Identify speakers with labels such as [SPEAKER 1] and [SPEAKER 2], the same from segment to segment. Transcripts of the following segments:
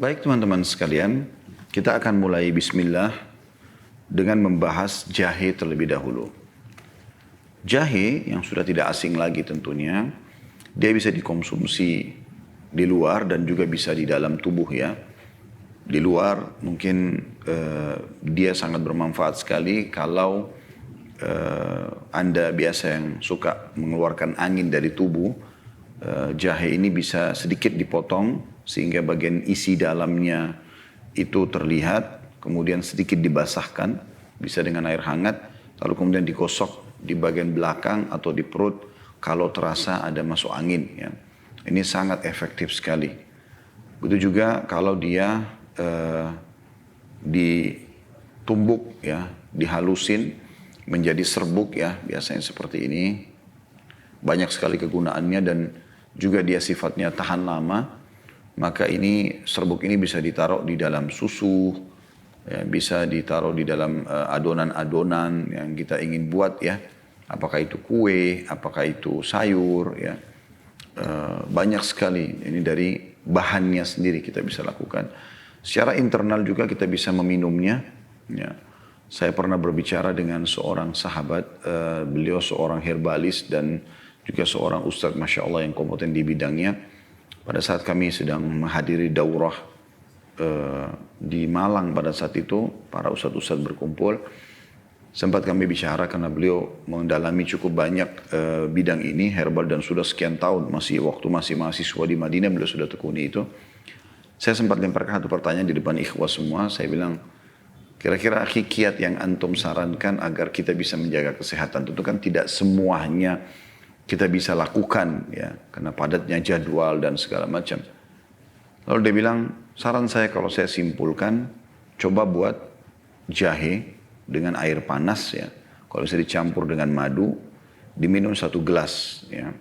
[SPEAKER 1] Baik teman-teman sekalian, kita akan mulai bismillah dengan membahas jahe terlebih dahulu. Jahe yang sudah tidak asing lagi tentunya, dia bisa dikonsumsi di luar dan juga bisa di dalam tubuh ya. Di luar mungkin dia sangat bermanfaat sekali kalau Anda biasa yang suka mengeluarkan angin dari tubuh, jahe ini bisa sedikit dipotong sehingga bagian isi dalamnya itu terlihat, kemudian sedikit dibasahkan, bisa dengan air hangat, lalu kemudian digosok di bagian belakang atau di perut kalau terasa ada masuk angin. Ya. Ini sangat efektif sekali. Begitu juga kalau dia ditumbuk, ya, dihalusin menjadi serbuk ya, biasanya seperti ini. Banyak sekali kegunaannya dan juga dia sifatnya tahan lama. Maka ini serbuk ini bisa ditaruh di dalam susu, ya, bisa ditaruh di dalam adonan-adonan yang kita ingin buat ya. Apakah itu kue, apakah itu sayur ya. Banyak sekali ini dari bahannya sendiri kita bisa lakukan. Secara internal juga kita bisa meminumnya. Ya. Saya pernah berbicara dengan seorang sahabat, beliau seorang herbalis dan juga seorang ustadz Masya Allah yang kompeten di bidangnya. Pada saat kami sedang menghadiri daurah di Malang pada saat itu, para ustadz-ustadz berkumpul. Sempat kami bicara karena beliau mendalami cukup banyak bidang ini, herbal dan sudah sekian tahun, waktu masih mahasiswa di Madinah beliau sudah tekuni itu. Saya sempat lemparkan satu pertanyaan di depan ikhwah semua, saya bilang, kira-kira kiat yang antum sarankan agar kita bisa menjaga kesehatan, tentu kan tidak semuanya kita bisa lakukan ya, karena padatnya jadwal dan segala macam. Lalu dia bilang, saran saya kalau saya simpulkan, coba buat jahe dengan air panas ya. Kalau bisa dicampur dengan madu, diminum 1 gelas ya.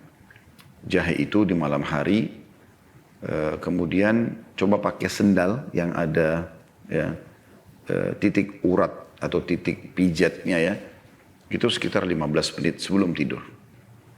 [SPEAKER 1] Jahe itu di malam hari, kemudian coba pakai sendal yang ada ya, titik urat atau titik pijatnya ya. Itu sekitar 15 menit sebelum tidur.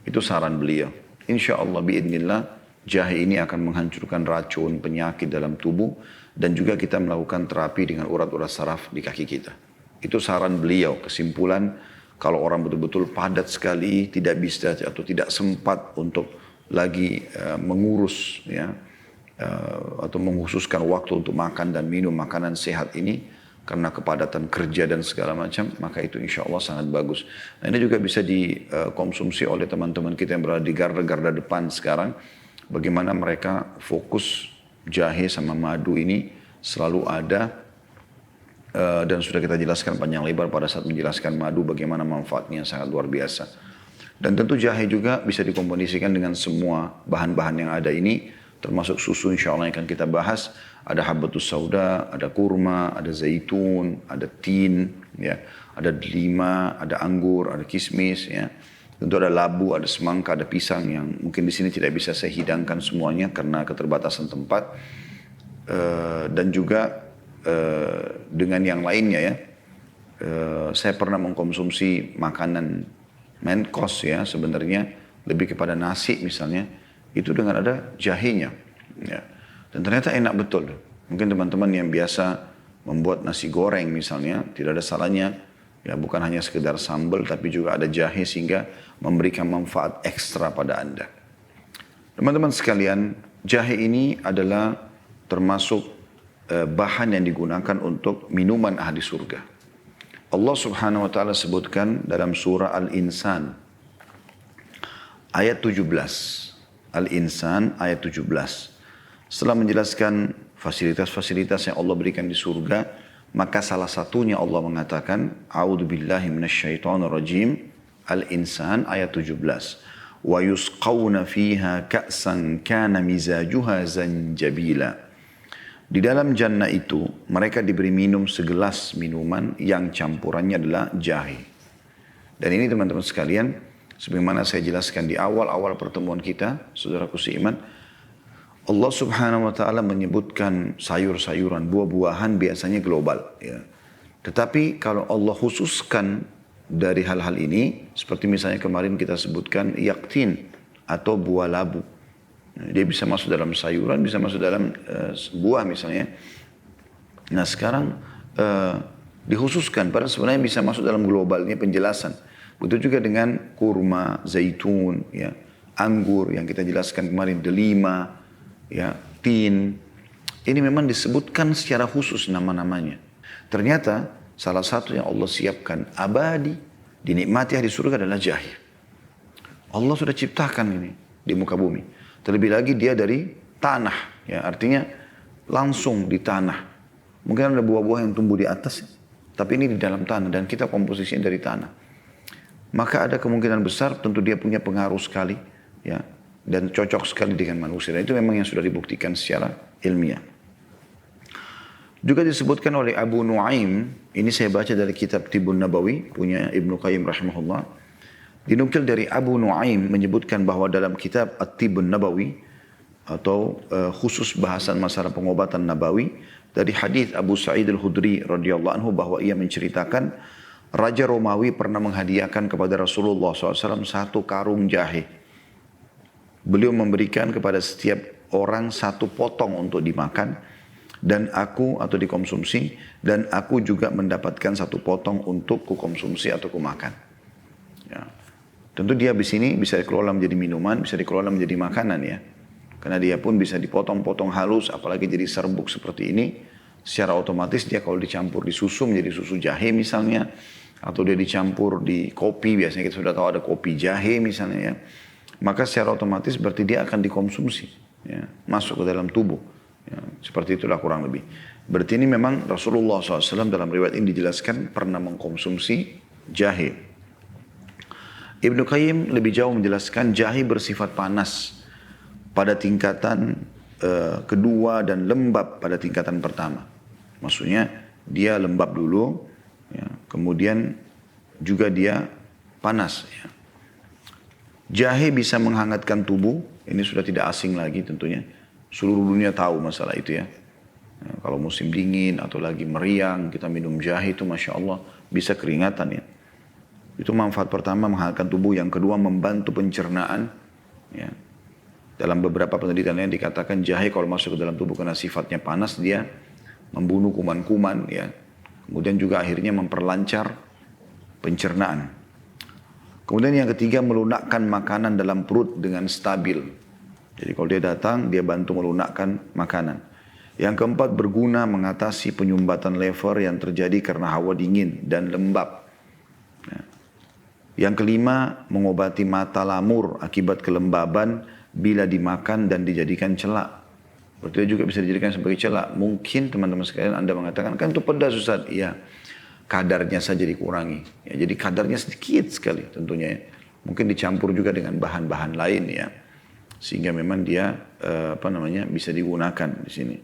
[SPEAKER 1] Itu saran beliau. Insya Allah biidnillah jahe ini akan menghancurkan racun penyakit dalam tubuh dan juga kita melakukan terapi dengan urat-urat saraf di kaki kita. Itu saran beliau. Kesimpulan kalau orang betul-betul padat sekali tidak bisa atau tidak sempat untuk lagi mengurus ya atau mengkhususkan waktu untuk makan dan minum makanan sehat ini karena kepadatan kerja dan segala macam, maka itu insya Allah sangat bagus. Nah, ini juga bisa dikonsumsi oleh teman-teman kita yang berada di garda-garda depan sekarang. Bagaimana mereka fokus jahe sama madu ini selalu ada. Dan sudah kita jelaskan panjang lebar pada saat menjelaskan madu bagaimana manfaatnya sangat luar biasa. Dan tentu jahe juga bisa dikombinasikan dengan semua bahan-bahan yang ada ini. Termasuk susu insya Allah yang akan kita bahas. Ada habatus sauda, ada kurma, ada zaitun, ada tin, ya, ada delima, ada anggur, ada kismis, ya. Tentu ada labu, ada semangka, ada pisang yang mungkin di sini tidak bisa saya hidangkan semuanya karena keterbatasan tempat. Dan juga dengan yang lainnya ya. Saya pernah mengkonsumsi makanan main course ya sebenarnya lebih kepada nasi misalnya itu dengan ada jahenya. Ya. Dan ternyata enak betul. Mungkin teman-teman yang biasa membuat nasi goreng misalnya, tidak ada salahnya. Ya bukan hanya sekedar sambal, tapi juga ada jahe sehingga memberikan manfaat ekstra pada Anda. Teman-teman sekalian, jahe ini adalah termasuk bahan yang digunakan untuk minuman ahli surga. Allah subhanahu wa ta'ala sebutkan dalam surah Al-Insan, ayat 17. Al-Insan, ayat 17. Setelah menjelaskan fasilitas-fasilitas yang Allah berikan di surga, maka salah satunya Allah mengatakan, A'udzubillahi minasyaitonirrajim, Al-Insan ayat 17. Wa yusqawna fiha ka'san kana mizajuha zanjabila. Di dalam jannah itu, mereka diberi minum segelas minuman yang campurannya adalah jahe. Dan ini teman-teman sekalian, sebagaimana saya jelaskan di awal-awal pertemuan kita, saudaraku seiman, Allah subhanahu wa ta'ala menyebutkan sayur-sayuran, buah-buahan biasanya global. Ya. Tetapi kalau Allah khususkan dari hal-hal ini, seperti misalnya kemarin kita sebutkan yaktin atau buah labu. Dia bisa masuk dalam sayuran, bisa masuk dalam buah misalnya. Nah sekarang dikhususkan, padahal sebenarnya bisa masuk dalam globalnya penjelasan. Begitu juga dengan kurma, zaitun, ya, anggur yang kita jelaskan kemarin, delima, ya, tin. Ini memang disebutkan secara khusus nama-namanya. Ternyata salah satu yang Allah siapkan abadi dinikmati di surga adalah jahe. Allah sudah ciptakan ini di muka bumi. Terlebih lagi dia dari tanah, ya, artinya langsung di tanah. Mungkin ada buah-buah yang tumbuh di atas, tapi ini di dalam tanah dan kita komposisinya dari tanah. Maka ada kemungkinan besar tentu dia punya pengaruh sekali, ya, dan cocok sekali dengan manusia. Dan itu memang yang sudah dibuktikan secara ilmiah. Juga disebutkan oleh Abu Nuaim, ini saya baca dari kitab Tibun Nabawi, punya Ibnu Qayyim rahimahullah. Dinukil dari Abu Nuaim menyebutkan bahwa dalam kitab At-Tibun Nabawi atau khusus bahasan masalah pengobatan Nabawi dari hadis Abu Sa'id Al-Khudri radhiyallahu anhu bahwa ia menceritakan Raja Romawi pernah menghadiahkan kepada Rasulullah SAW satu karung jahe. Beliau memberikan kepada setiap orang satu potong untuk dimakan dan aku atau dikonsumsi dan aku juga mendapatkan satu potong untuk kukonsumsi atau kumakan. Ya. Tentu dia di sini bisa dikelola menjadi minuman, bisa dikelola menjadi makanan ya. Karena dia pun bisa dipotong-potong halus, apalagi jadi serbuk seperti ini. Secara otomatis dia kalau dicampur di susu menjadi susu jahe misalnya. Atau dia dicampur di kopi, biasanya kita sudah tahu ada kopi jahe misalnya ya. Maka secara otomatis berarti dia akan dikonsumsi. Ya, masuk ke dalam tubuh. Ya, seperti itulah kurang lebih. Berarti ini memang Rasulullah SAW dalam riwayat ini dijelaskan pernah mengkonsumsi jahe. Ibnu Qayyim lebih jauh menjelaskan jahe bersifat panas pada tingkatan kedua dan lembab pada tingkatan pertama. Maksudnya dia lembab dulu, ya, kemudian juga dia panas. Ya. Jahe bisa menghangatkan tubuh, ini sudah tidak asing lagi tentunya. Seluruh dunia tahu masalah itu ya. Ya, kalau musim dingin atau lagi meriang, kita minum jahe itu Masya Allah bisa keringatan ya. Itu manfaat pertama menghangatkan tubuh, yang kedua membantu pencernaan. Ya. Dalam beberapa penelitian yang dikatakan jahe kalau masuk ke dalam tubuh karena sifatnya panas dia membunuh kuman-kuman. Ya. Kemudian juga akhirnya memperlancar pencernaan. Kemudian yang ketiga melunakkan makanan dalam perut dengan stabil. Jadi kalau dia datang dia bantu melunakkan makanan. Yang keempat berguna mengatasi penyumbatan lever yang terjadi karena hawa dingin dan lembab. Ya. Yang kelima, mengobati mata lamur akibat kelembaban bila dimakan dan dijadikan celak. Berarti juga bisa dijadikan sebagai celak. Mungkin teman-teman sekalian Anda mengatakan, kan itu pedas Ustaz. Iya, kadarnya saja dikurangi. Ya, jadi kadarnya sedikit sekali tentunya. Mungkin dicampur juga dengan bahan-bahan lain ya. Sehingga memang dia bisa digunakan di sini.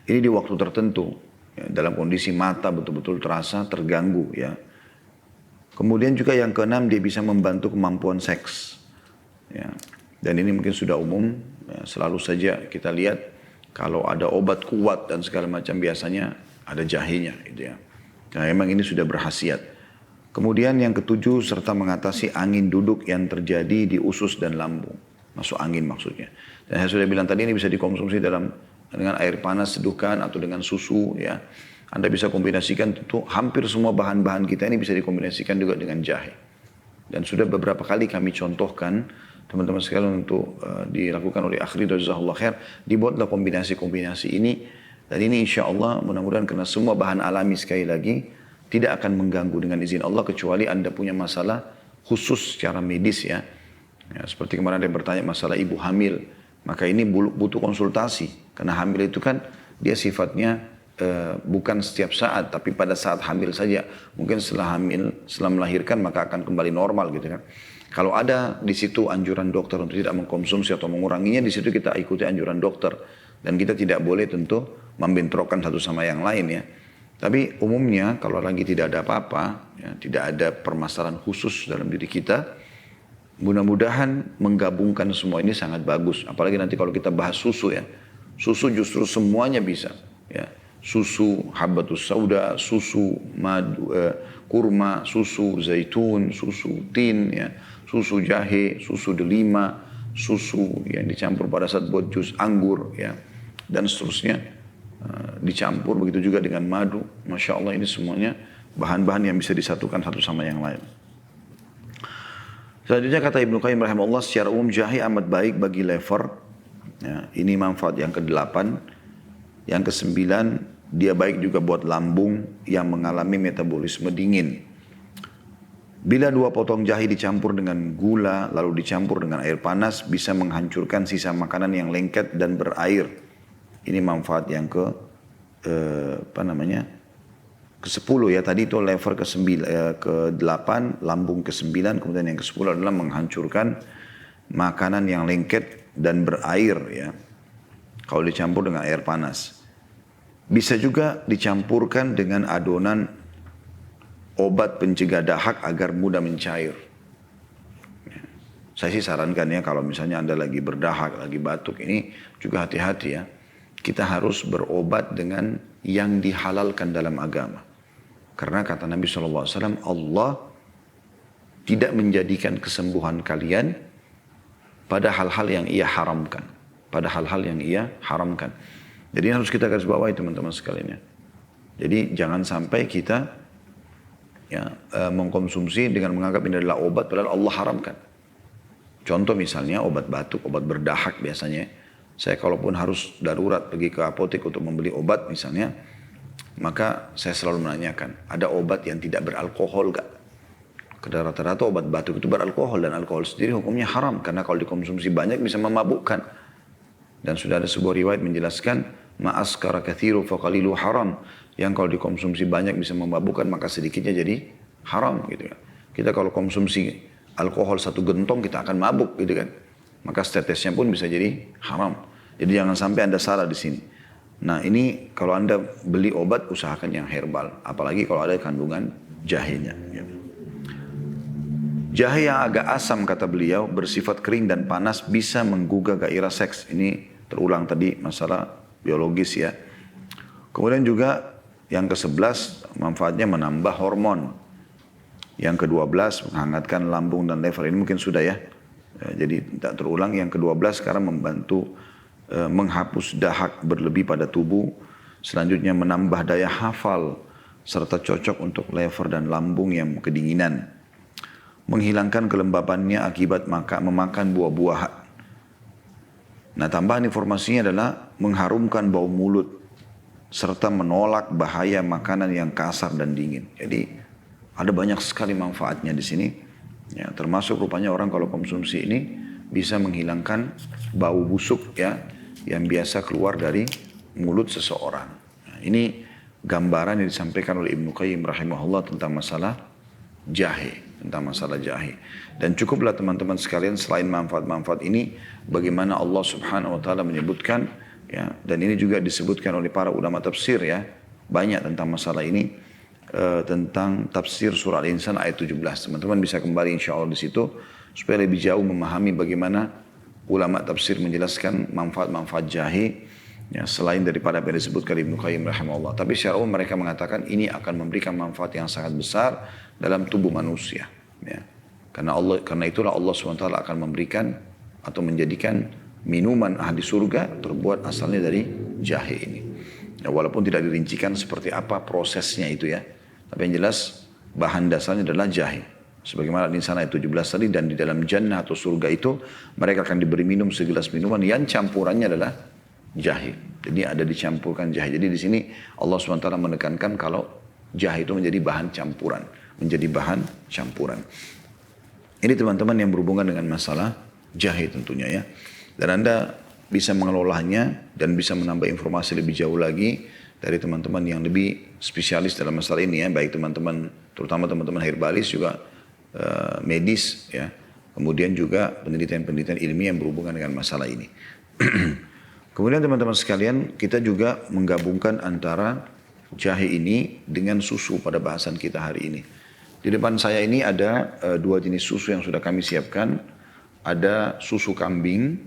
[SPEAKER 1] Ini di waktu tertentu. Ya, dalam kondisi mata betul-betul terasa terganggu ya. Kemudian juga yang keenam dia bisa membantu kemampuan seks. Ya. Dan ini mungkin sudah umum. Ya, selalu saja kita lihat kalau ada obat kuat dan segala macam biasanya ada jahenya. Gitu ya. Nah memang ini sudah berkhasiat. Kemudian yang ketujuh serta mengatasi angin duduk yang terjadi di usus dan lambung. Masuk angin maksudnya. Dan saya sudah bilang tadi ini bisa dikonsumsi dengan air panas seduhkan atau dengan susu ya. Anda bisa kombinasikan tentu hampir semua bahan-bahan kita ini bisa dikombinasikan juga dengan jahe. Dan sudah beberapa kali kami contohkan teman-teman sekalian untuk dilakukan oleh akhiri jazakallahu khair. Dibuatlah kombinasi-kombinasi ini. Dan ini insya Allah mudah-mudahan karena semua bahan alami sekali lagi tidak akan mengganggu dengan izin Allah kecuali Anda punya masalah khusus secara medis ya. Ya seperti kemarin ada yang bertanya masalah ibu hamil. Maka ini butuh konsultasi. Karena hamil itu kan dia sifatnya bukan setiap saat, tapi pada saat hamil saja. Mungkin setelah hamil, setelah melahirkan maka akan kembali normal gitu kan. Kalau ada di situ anjuran dokter untuk tidak mengkonsumsi atau menguranginya, di situ kita ikuti anjuran dokter. Dan kita tidak boleh tentu membentrokkan satu sama yang lain ya. Tapi umumnya kalau lagi tidak ada apa-apa, ya, tidak ada permasalahan khusus dalam diri kita, mudah-mudahan menggabungkan semua ini sangat bagus. Apalagi nanti kalau kita bahas susu ya. Susu justru semuanya bisa ya. Susu habatus sauda, susu madu, kurma, susu zaitun, susu tin, ya, susu jahe, susu delima, susu yang dicampur pada saat buat jus anggur ya, dan seterusnya dicampur, begitu juga dengan madu. Masya Allah, ini semuanya bahan-bahan yang bisa disatukan satu sama yang lain. Selanjutnya kata Ibnu Qayyim rahimahullah, secara umum jahe amat baik bagi lever. Ya, ini manfaat yang ke-8. Yang ke-9, dia baik juga buat lambung yang mengalami metabolisme dingin. Bila 2 potong jahe dicampur dengan gula lalu dicampur dengan air panas, bisa menghancurkan sisa makanan yang lengket dan berair. Ini manfaat yang ke-10 ya. Tadi itu lever ke-8, lambung ke-9, kemudian yang ke-10 adalah menghancurkan makanan yang lengket dan berair ya, kalau dicampur dengan air panas. Bisa juga dicampurkan dengan adonan obat pencegah dahak agar mudah mencair. Ya. Saya sih sarankan ya, kalau misalnya Anda lagi berdahak, lagi batuk, ini juga hati-hati ya. Kita harus berobat dengan yang dihalalkan dalam agama. Karena kata Nabi SAW, Allah tidak menjadikan kesembuhan kalian pada hal-hal yang ia haramkan. Pada hal-hal yang ia haramkan. Jadi harus kita garis bawahi teman-teman sekalian ya. Jadi jangan sampai kita ya, mengkonsumsi dengan menganggap ini adalah obat padahal Allah haramkan. Contoh misalnya obat batuk, obat berdahak biasanya. Saya kalaupun harus darurat pergi ke apotek untuk membeli obat misalnya, maka saya selalu menanyakan, ada obat yang tidak beralkohol gak? Karena rata-rata obat batuk itu beralkohol, dan alkohol sendiri hukumnya haram karena kalau dikonsumsi banyak bisa memabukkan. Dan sudah ada sebuah riwayat menjelaskan, ma'askara kathiru faqalilu haram. Yang kalau dikonsumsi banyak bisa memabukkan, maka sedikitnya jadi haram gitu kan. Kita kalau konsumsi alkohol 1 gentong kita akan mabuk gitu kan. Maka setetesnya pun bisa jadi haram. Jadi jangan sampai Anda salah di sini. Nah ini kalau Anda beli obat usahakan yang herbal. Apalagi kalau ada kandungan jahenya. Ya. Jahe yang agak asam kata beliau bersifat kering dan panas bisa menggugah gairah seks. Ini terulang tadi masalah biologis ya. Kemudian juga yang ke-11 manfaatnya menambah hormon. Yang ke-12 menghangatkan lambung dan lever. Ini mungkin sudah ya. Jadi tidak terulang. Yang ke-12 sekarang membantu menghapus dahak berlebih pada tubuh. Selanjutnya menambah daya hafal serta cocok untuk lever dan lambung yang kedinginan. Menghilangkan kelembabannya akibat memakan buah-buahan. Nah tambahan informasinya adalah mengharumkan bau mulut serta menolak bahaya makanan yang kasar dan dingin. Jadi ada banyak sekali manfaatnya di sini. Ya, termasuk rupanya orang kalau konsumsi ini bisa menghilangkan bau busuk ya yang biasa keluar dari mulut seseorang. Nah, ini gambaran yang disampaikan oleh Ibnu Qayyim rahimahullah tentang masalah jahe. Dan cukuplah teman-teman sekalian selain manfaat-manfaat ini, bagaimana Allah Subhanahu wa taala menyebutkan ya, dan ini juga disebutkan oleh para ulama tafsir ya, banyak tentang masalah ini, tentang tafsir surah Al-Insan ayat 17. Teman-teman bisa kembali insyaallah di situ supaya lebih jauh memahami bagaimana ulama tafsir menjelaskan manfaat-manfaat jahe ya, selain daripada apa yang disebutkan Ibnu Qayyim rahimahullah. Tapi secara umum mereka mengatakan ini akan memberikan manfaat yang sangat besar dalam tubuh manusia ya. Karena itulah Allah SWT akan memberikan atau menjadikan minuman ahli surga terbuat asalnya dari jahe ini ya, walaupun tidak dirincikan seperti apa prosesnya itu ya, tapi yang jelas bahan dasarnya adalah jahe. Sebagaimana di sana ayat 17 tadi, dan di dalam jannah atau surga itu mereka akan diberi minum segelas minuman yang campurannya adalah jahe. Jadi ada dicampurkan jahe. Jadi di sini Allah SWT menekankan kalau jahe itu menjadi bahan campuran. Ini teman-teman yang berhubungan dengan masalah jahe tentunya ya. Dan Anda bisa mengelolanya dan bisa menambah informasi lebih jauh lagi dari teman-teman yang lebih spesialis dalam masalah ini ya. Baik teman-teman, terutama teman-teman herbalis juga medis ya. Kemudian juga penelitian-penelitian ilmiah yang berhubungan dengan masalah ini. Kemudian teman-teman sekalian, kita juga menggabungkan antara jahe ini dengan susu pada bahasan kita hari ini. Di depan saya ini ada 2 jenis susu yang sudah kami siapkan. Ada susu kambing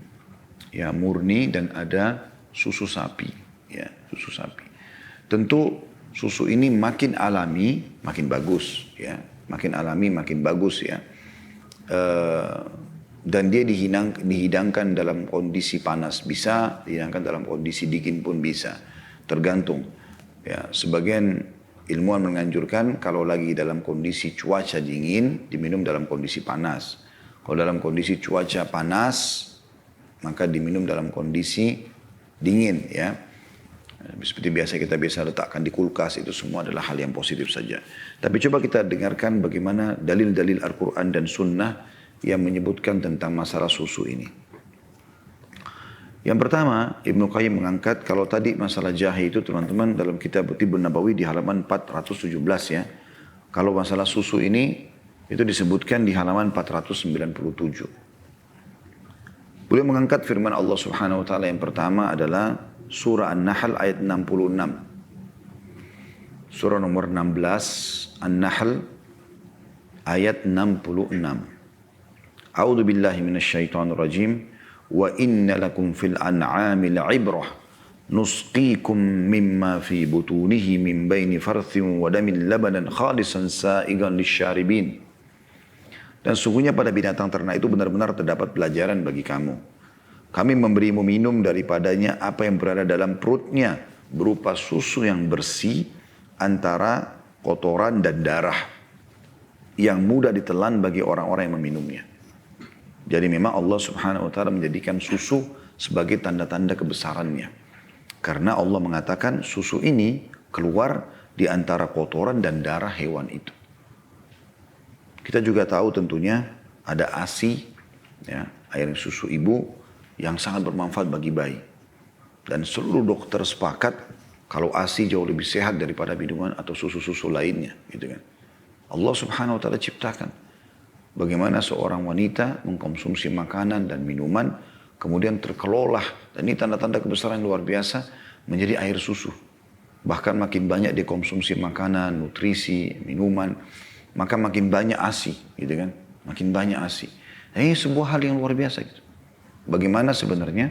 [SPEAKER 1] ya murni dan ada susu sapi ya, susu sapi. Tentu susu ini makin alami makin bagus ya, makin alami makin bagus ya. Dan dia dihidangkan dalam kondisi panas bisa, dihidangkan dalam kondisi dingin pun bisa. Tergantung. Ya, sebagian ilmuwan menganjurkan kalau lagi dalam kondisi cuaca dingin, diminum dalam kondisi panas. Kalau dalam kondisi cuaca panas, maka diminum dalam kondisi dingin ya. Seperti biasa kita biasa letakkan di kulkas, itu semua adalah hal yang positif saja. Tapi coba kita dengarkan bagaimana dalil-dalil Al-Quran dan Sunnah yang menyebutkan tentang masalah susu ini. Yang pertama, Ibnu Qayyim mengangkat kalau tadi masalah jahe itu teman-teman dalam kitab Tibbun Nabawi di halaman 417 ya. Kalau masalah susu ini itu disebutkan di halaman 497. Beliau mengangkat firman Allah Subhanahu wa taala yang pertama adalah surah An-Nahl ayat 66. Surah nomor 16 An-Nahl ayat 66. A'udzu billahi minasyaitonir rajim. Wa inna lakum fil an'ami la'ibrah nusqikum mimma fi butunihi min baini farthin wa damin labanan khalisan sa'igan lisyaribin. Dan sungguhnya pada binatang ternak itu benar-benar terdapat pelajaran bagi kamu. Kami memberimu minum daripadanya apa yang berada dalam perutnya berupa susu yang bersih antara kotoran dan darah yang mudah ditelan bagi orang-orang yang meminumnya. Jadi memang Allah Subhanahu wa taala menjadikan susu sebagai tanda-tanda kebesarannya. Karena Allah mengatakan susu ini keluar di antara kotoran dan darah hewan itu. Kita juga tahu tentunya ada ASI, ya, air susu ibu yang sangat bermanfaat bagi bayi. Dan seluruh dokter sepakat kalau ASI jauh lebih sehat daripada minuman atau susu-susu lainnya. Gitu kan. Allah Subhanahu wa taala ciptakan bagaimana seorang wanita mengkonsumsi makanan dan minuman kemudian terkelola. Dan ini tanda-tanda kebesaran luar biasa menjadi air susu. Bahkan makin banyak dikonsumsi makanan, nutrisi, minuman, maka makin banyak ASI, gitu kan? Makin banyak ASI. Nah, ini sebuah hal yang luar biasa gitu. Bagaimana sebenarnya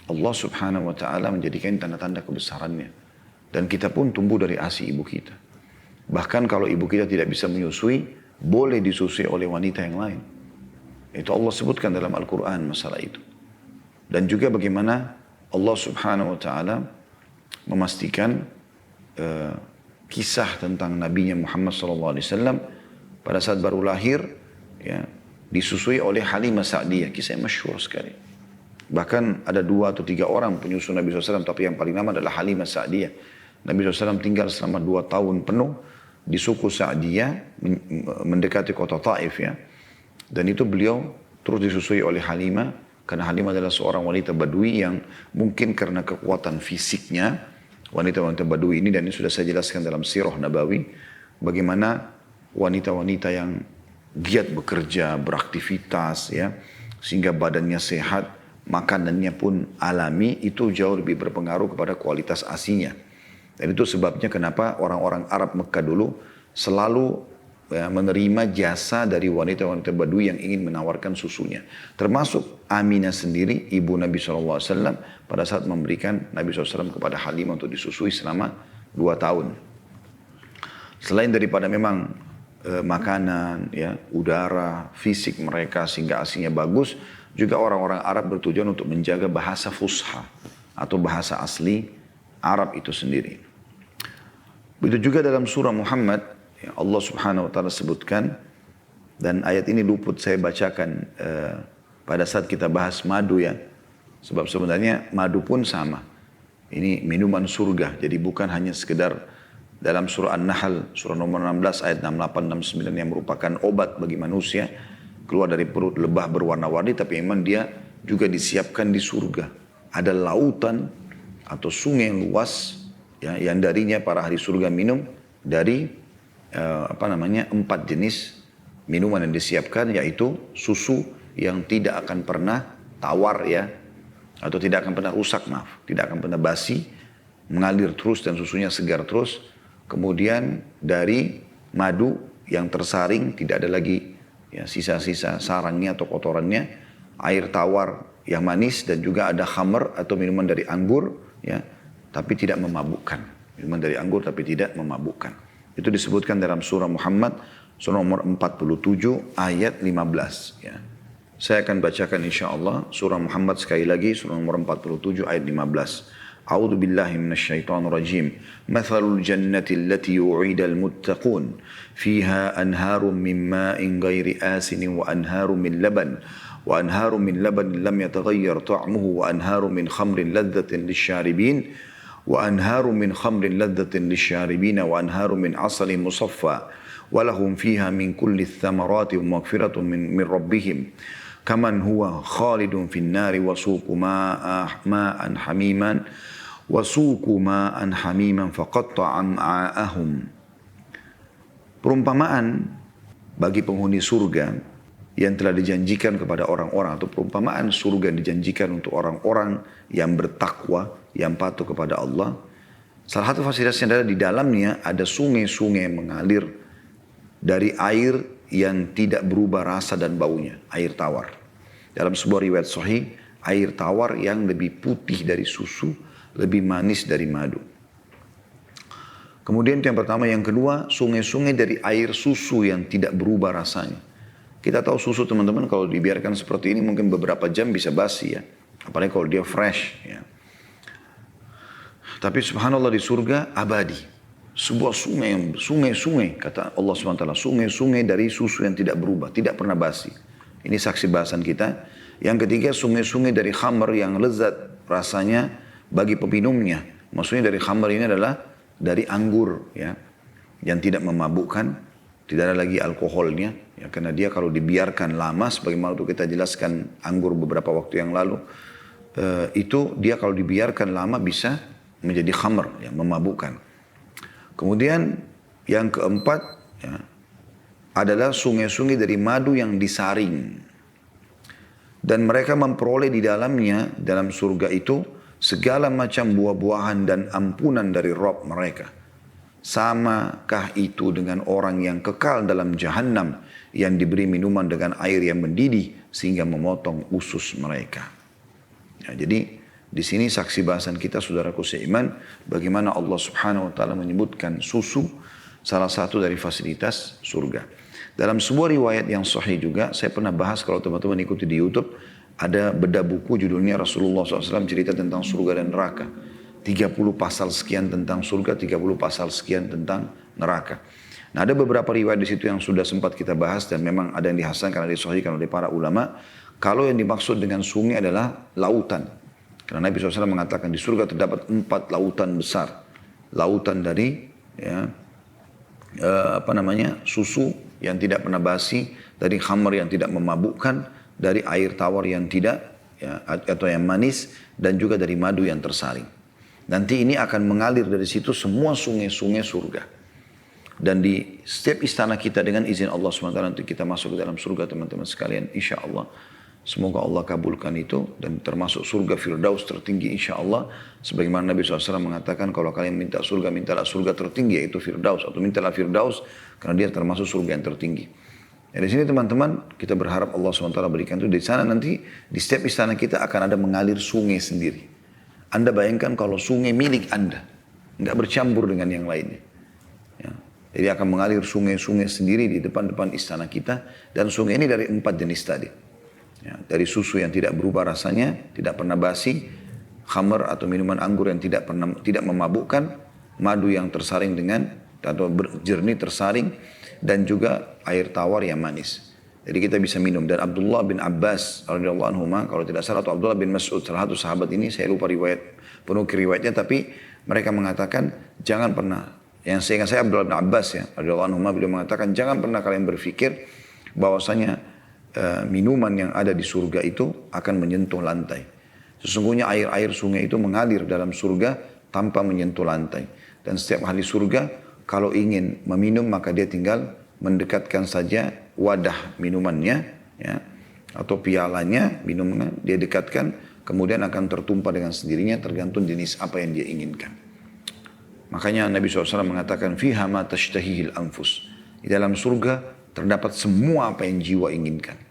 [SPEAKER 1] Allah Subhanahu wa taala menjadikan tanda-tanda kebesarannya. Dan kita pun tumbuh dari ASI ibu kita. Bahkan kalau ibu kita tidak bisa menyusui, boleh disusui oleh wanita yang lain. Itu Allah sebutkan dalam Al-Quran masalah itu. Dan juga bagaimana Allah Subhanahu wa taala memastikan kisah tentang Nabi Muhammad SAW pada saat baru lahir, ya, disusui oleh Halimah Sa'diyah. Kisah yang masyhur sekali. Bahkan ada 2 atau 3 orang penyusu Nabi SAW, tapi yang paling lama adalah Halimah Sa'diyah. Nabi SAW tinggal selama 2 tahun penuh di suku Sa'diyah mendekati kota Taif ya. Dan itu beliau terus disusui oleh Halimah karena Halimah adalah seorang wanita Badui yang mungkin karena kekuatan fisiknya wanita-wanita Badui ini, dan ini sudah saya jelaskan dalam Sirah Nabawi bagaimana wanita-wanita yang giat bekerja, beraktivitas ya, sehingga badannya sehat, makanannya pun alami, itu jauh lebih berpengaruh kepada kualitas asinya. Dan itu sebabnya kenapa orang-orang Arab Mekah dulu selalu ya, menerima jasa dari wanita-wanita Badui yang ingin menawarkan susunya. Termasuk Aminah sendiri, ibu Nabi SAW, pada saat memberikan Nabi SAW kepada Halimah untuk disusui selama 2 tahun. Selain daripada memang makanan, ya, udara, fisik mereka sehingga asinya bagus, juga orang-orang Arab bertujuan untuk menjaga bahasa fusha atau bahasa asli Arab itu sendiri. Begitu juga dalam surah Muhammad, ya, Allah Subhanahu wa taala sebutkan, dan ayat ini luput saya bacakan pada saat kita bahas madu ya. Sebab sebenarnya madu pun sama. Ini minuman surga. Jadi bukan hanya sekedar dalam surah An-Nahl, surah nomor 16 ayat 68 69 yang merupakan obat bagi manusia keluar dari perut lebah berwarna-warni, tapi memang dia juga disiapkan di surga. Ada lautan atau sungai yang luas, ya, yang darinya para ahli surga minum dari 4 jenis minuman yang disiapkan, yaitu susu yang tidak akan pernah tawar ya, atau tidak akan pernah rusak, tidak akan pernah basi, mengalir terus dan susunya segar terus. Kemudian dari madu yang tersaring, tidak ada lagi ya, sisa-sisa sarangnya atau kotorannya, air tawar yang manis, dan juga ada khamr atau minuman dari anggur ya, tapi tidak memabukkan. Minuman dari anggur tapi tidak memabukkan. Itu disebutkan dalam surah Muhammad, surah nomor 47 ayat 15 ya. Saya akan bacakan insyaAllah surah Muhammad sekali lagi, surah nomor 47 ayat 15. A'udzu billahi minasyaitonir rajim. Mathalul jannati allati yu'idal muttaqun fiha anharun min ma'in ghairi asinin wa anharun min laban wa anharun min laban lam yataghayyar ta'muhu wa anharun min khamrin ladzatin lisyaribin wa anharun min khamrin ladzatin lisyaribin wa anharun min 'asalin musaffa wa lahum fiha min kulli thamarati wa maghfiratun min rabbihim kaman huwa khalidun fin nari wasuqu ma'an hamiman faqatta'a am'a'ahum. Perumpamaan bagi penghuni surga yang telah dijanjikan kepada orang-orang, atau perumpamaan surga yang dijanjikan untuk orang-orang yang bertakwa, yang patuh kepada Allah. Salah satu fasilitasnya adalah di dalamnya ada sungai-sungai yang mengalir dari air yang tidak berubah rasa dan baunya, air tawar. Dalam sebuah riwayat sahih, air tawar yang lebih putih dari susu, lebih manis dari madu. Kemudian itu yang pertama. Yang kedua, sungai-sungai dari air susu yang tidak berubah rasanya. Kita tahu susu teman-teman kalau dibiarkan seperti ini mungkin beberapa jam bisa basi ya. Apalagi kalau dia fresh ya. Tapi subhanallah di surga abadi. Sebuah sungai, kata Allah SWT, sungai-sungai dari susu yang tidak berubah, tidak pernah basi. Ini saksi bahasan kita. Yang ketiga, sungai-sungai dari khamr yang lezat rasanya bagi peminumnya. Maksudnya dari khamr ini adalah dari anggur ya, yang tidak memabukkan, tidak ada lagi alkoholnya. Ya, karena dia kalau dibiarkan lama, sebagaimana itu kita jelaskan anggur beberapa waktu yang lalu, itu dia kalau dibiarkan lama bisa menjadi khamr yang memabukkan. Kemudian yang keempat ya, adalah sungai-sungai dari madu yang disaring. Dan mereka memperoleh di dalamnya, dalam surga itu, segala macam buah-buahan dan ampunan dari Rabb mereka. Samakah itu dengan orang yang kekal dalam jahanam, yang diberi minuman dengan air yang mendidih, sehingga memotong usus mereka. Ya, jadi di sini saksi bahasan kita saudaraku seiman, bagaimana Allah Subhanahu wa taala menyebutkan susu salah satu dari fasilitas surga. Dalam sebuah riwayat yang sahih juga, saya pernah bahas kalau teman-teman ikuti di YouTube, ada bedah buku judulnya Rasulullah SAW cerita tentang surga dan neraka. 30 pasal sekian tentang surga, 30 pasal sekian tentang neraka. Nah, ada beberapa riwayat di situ yang sudah sempat kita bahas dan memang ada yang dihasankan, ada disahihkan oleh para ulama. Kalau yang dimaksud dengan sungai adalah lautan. Karena Nabi SAW mengatakan di surga terdapat 4 lautan besar. Lautan dari ya, susu yang tidak pernah basi, dari khamr yang tidak memabukkan, dari air tawar yang tidak ya, atau yang manis, dan juga dari madu yang tersaring. Nanti ini akan mengalir dari situ semua sungai-sungai surga. Dan di setiap istana kita dengan izin Allah SWT untuk kita masuk ke dalam surga teman-teman sekalian, insya Allah. Semoga Allah kabulkan itu dan termasuk surga Firdaus tertinggi insya Allah. Sebagaimana Nabi SAW mengatakan kalau kalian minta surga, mintalah surga tertinggi yaitu Firdaus. Atau mintalah Firdaus karena dia termasuk surga yang tertinggi. Ya, di sini teman-teman kita berharap Allah SWT berikan itu. Di sana nanti di setiap istana kita akan ada mengalir sungai sendiri. Anda bayangkan kalau sungai milik Anda. Nggak bercampur dengan yang lainnya. Ya. Jadi akan mengalir sungai-sungai sendiri di depan-depan istana kita. Dan sungai ini dari 4 jenis tadi. Ya, dari susu yang tidak berubah rasanya, tidak pernah basi, khamr atau minuman anggur yang tidak memabukkan, madu yang tersaring dengan atau jernih tersaring, dan juga air tawar yang manis. Jadi kita bisa minum. Dan Abdullah bin Abbas radhiyallahu anhu, kalau tidak salah, atau Abdullah bin Mas'ud, salah satu sahabat ini, saya lupa penukil riwayatnya, tapi mereka mengatakan jangan pernah. Yang saya ingat saya Abdullah bin Abbas ya, radhiyallahu anhu, beliau mengatakan jangan pernah kalian berpikir bahwasanya minuman yang ada di surga itu akan menyentuh lantai. Sesungguhnya air-air sungai itu mengalir dalam surga tanpa menyentuh lantai. Dan setiap ahli surga kalau ingin meminum maka dia tinggal mendekatkan saja wadah minumannya ya, atau pialanya minumnya dia dekatkan, kemudian akan tertumpah dengan sendirinya tergantung jenis apa yang dia inginkan. Makanya Nabi SAW mengatakan fiha ma tashtahihil anfus. Di dalam surga terdapat semua apa yang jiwa inginkan.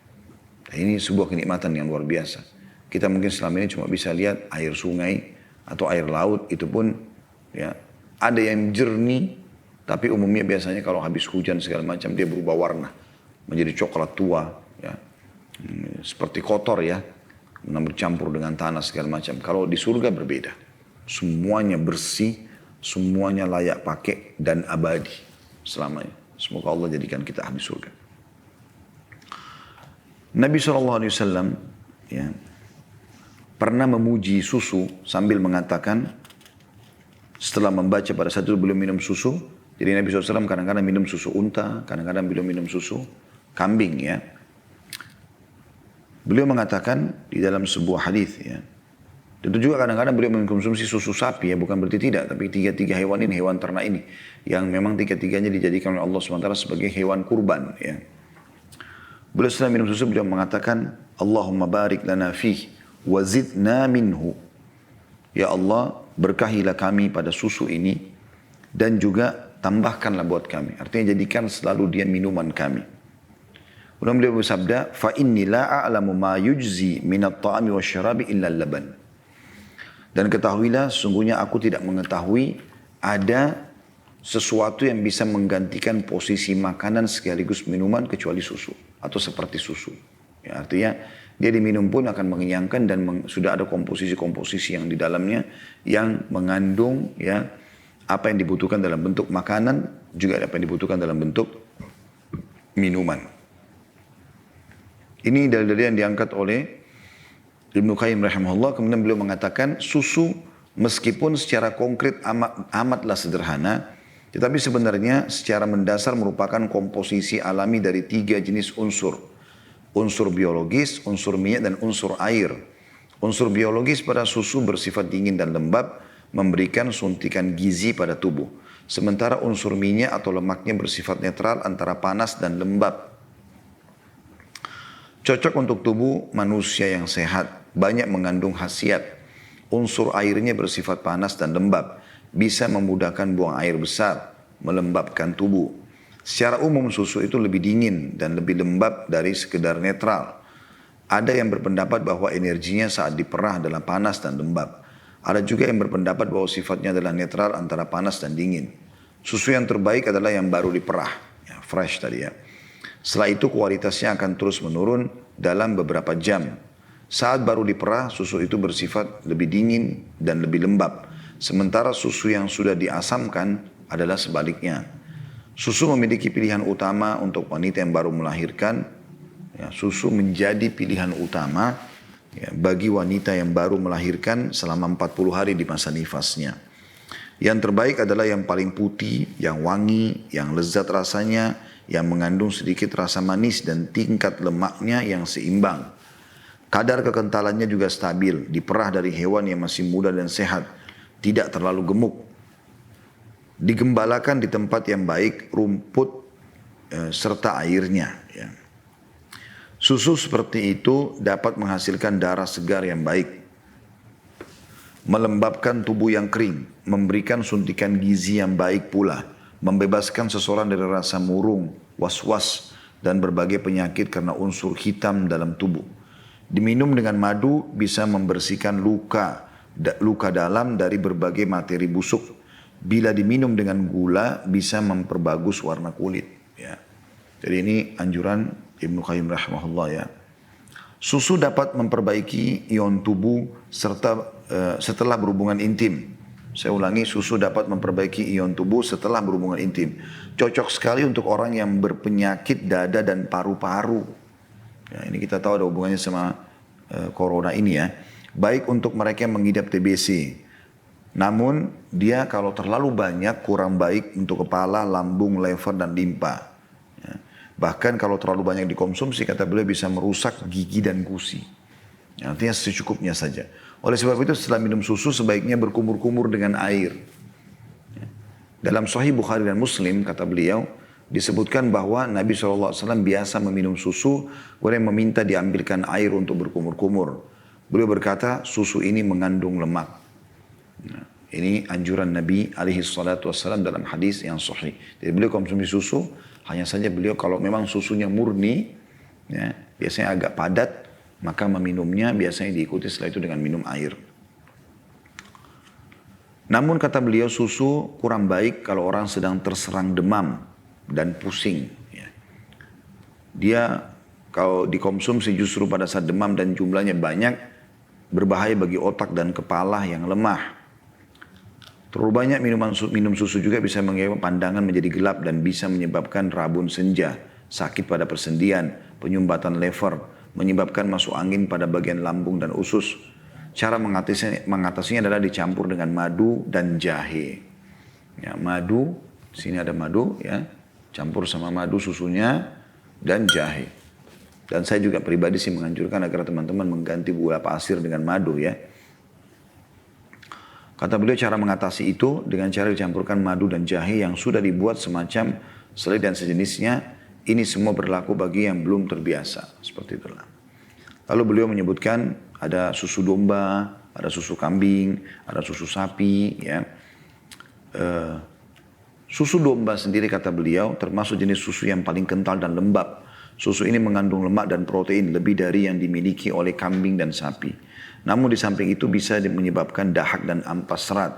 [SPEAKER 1] Nah, ini sebuah kenikmatan yang luar biasa. Kita mungkin selama ini cuma bisa lihat air sungai atau air laut, itu pun ya ada yang jernih, tapi umumnya biasanya kalau habis hujan segala macam dia berubah warna menjadi coklat tua. Ya. Seperti kotor ya, bercampur dengan tanah segala macam. Kalau di surga berbeda. Semuanya bersih, semuanya layak pakai dan abadi selamanya. Semoga Allah jadikan kita ahli surga. Nabi SAW ya, pernah memuji susu sambil mengatakan, setelah membaca pada saat itu belum minum susu. Jadi Nabi SAW kadang-kadang minum susu unta, kadang-kadang belum minum susu kambing ya. Beliau mengatakan di dalam sebuah hadis ya. Tentu juga kadang-kadang beliau mengkonsumsi susu sapi ya, bukan berarti tidak. Tapi tiga-tiga hewan ini, hewan ternak ini, yang memang tiga-tiganya dijadikan oleh Allah SWT sebagai hewan kurban ya. Beliau setelah minum susu, beliau mengatakan, Allahumma barik lana fih, wa zidna minhu. Ya Allah, berkahilah kami pada susu ini, dan juga tambahkanlah buat kami. Artinya jadikan selalu dia minuman kami. Kemudian beliau bersabda, fa inni la a'lamu ma yujzi minat ta'ami wa syarabi illa laban. Dan ketahuilah, sesungguhnya aku tidak mengetahui ada sesuatu yang bisa menggantikan posisi makanan sekaligus minuman kecuali susu atau seperti susu. Ya, artinya dia diminum pun akan mengenyangkan dan sudah ada komposisi-komposisi yang di dalamnya yang mengandung ya apa yang dibutuhkan dalam bentuk makanan, juga apa yang dibutuhkan dalam bentuk minuman. Ini dalil-dalil yang diangkat oleh Ibnu Qayyim rahimahullah. Kemudian beliau mengatakan susu meskipun secara konkret amatlah sederhana, tetapi sebenarnya secara mendasar merupakan komposisi alami dari 3 jenis unsur. Unsur biologis, unsur minyak, dan unsur air. Unsur biologis pada susu bersifat dingin dan lembab, memberikan suntikan gizi pada tubuh. Sementara unsur minyak atau lemaknya bersifat netral antara panas dan lembab. Cocok untuk tubuh manusia yang sehat, banyak mengandung khasiat. Unsur airnya bersifat panas dan lembab, bisa memudahkan buang air besar, melembabkan tubuh. Secara umum susu itu lebih dingin dan lebih lembab dari sekedar netral. Ada yang berpendapat bahwa energinya saat diperah adalah panas dan lembab. Ada juga yang berpendapat bahwa sifatnya adalah netral antara panas dan dingin. Susu yang terbaik adalah yang baru diperah, ya, fresh tadi ya. Setelah itu kualitasnya akan terus menurun dalam beberapa jam. Saat baru diperah, susu itu bersifat lebih dingin dan lebih lembab. Sementara susu yang sudah diasamkan adalah sebaliknya. Susu memiliki pilihan utama untuk wanita yang baru melahirkan. Ya, susu menjadi pilihan utama ya, bagi wanita yang baru melahirkan selama 40 hari di masa nifasnya. Yang terbaik adalah yang paling putih, yang wangi, yang lezat rasanya, yang mengandung sedikit rasa manis dan tingkat lemaknya yang seimbang. Kadar kekentalannya juga stabil, diperah dari hewan yang masih muda dan sehat, tidak terlalu gemuk. Digembalakan di tempat yang baik, rumput serta airnya. Ya. Susu seperti itu dapat menghasilkan darah segar yang baik, melembabkan tubuh yang kering, memberikan suntikan gizi yang baik pula, membebaskan seseorang dari rasa murung, was-was, dan berbagai penyakit karena unsur hitam dalam tubuh. Diminum dengan madu bisa membersihkan luka dalam dari berbagai materi busuk. Bila diminum dengan gula bisa memperbagus warna kulit. Ya. Jadi ini anjuran Ibnu Qayyim rahimahullah ya. Susu dapat memperbaiki ion tubuh setelah berhubungan intim. Saya ulangi, susu dapat memperbaiki ion tubuh setelah berhubungan intim. Cocok sekali untuk orang yang berpenyakit dada dan paru-paru. Ya, ini kita tahu ada hubungannya sama corona ini ya. Baik untuk mereka yang mengidap TBC. Namun dia kalau terlalu banyak kurang baik untuk kepala, lambung, lever, dan limpa. Ya. Bahkan kalau terlalu banyak dikonsumsi kata beliau bisa merusak gigi dan gusi. Ya, artinya secukupnya saja. Oleh sebab itu setelah minum susu sebaiknya berkumur-kumur dengan air. Ya. Dalam Sahih Bukhari dan Muslim kata beliau, disebutkan bahwa Nabi SAW biasa meminum susu, kemudian meminta diambilkan air untuk berkumur-kumur. Beliau berkata, susu ini mengandung lemak. Nah, ini anjuran Nabi SAW dalam hadis yang sahih. Jadi beliau konsumsi susu, hanya saja beliau kalau memang susunya murni, ya, biasanya agak padat, maka meminumnya biasanya diikuti setelah itu dengan minum air. Namun kata beliau susu kurang baik kalau orang sedang terserang demam dan pusing. Ya. Dia kalau dikonsumsi justru pada saat demam dan jumlahnya banyak, berbahaya bagi otak dan kepala yang lemah. Terlalu banyak minum susu juga bisa menyebabkan pandangan menjadi gelap dan bisa menyebabkan rabun senja, sakit pada persendian, penyumbatan lever, menyebabkan masuk angin pada bagian lambung dan usus. Cara mengatasinya adalah dicampur dengan madu dan jahe. Ya, madu, sini ada madu ya, campur sama madu susunya dan jahe. Dan saya juga pribadi sih menganjurkan agar teman-teman mengganti gula pasir dengan madu ya. Kata beliau cara mengatasi itu dengan cara dicampurkan madu dan jahe yang sudah dibuat semacam selai dan sejenisnya. Ini semua berlaku bagi yang belum terbiasa. Seperti itulah. Lalu beliau menyebutkan ada susu domba, ada susu kambing, ada susu sapi. Ya. Susu domba sendiri kata beliau termasuk jenis susu yang paling kental dan lembab. Susu ini mengandung lemak dan protein lebih dari yang dimiliki oleh kambing dan sapi. Namun di samping itu bisa menyebabkan dahak dan ampas serat.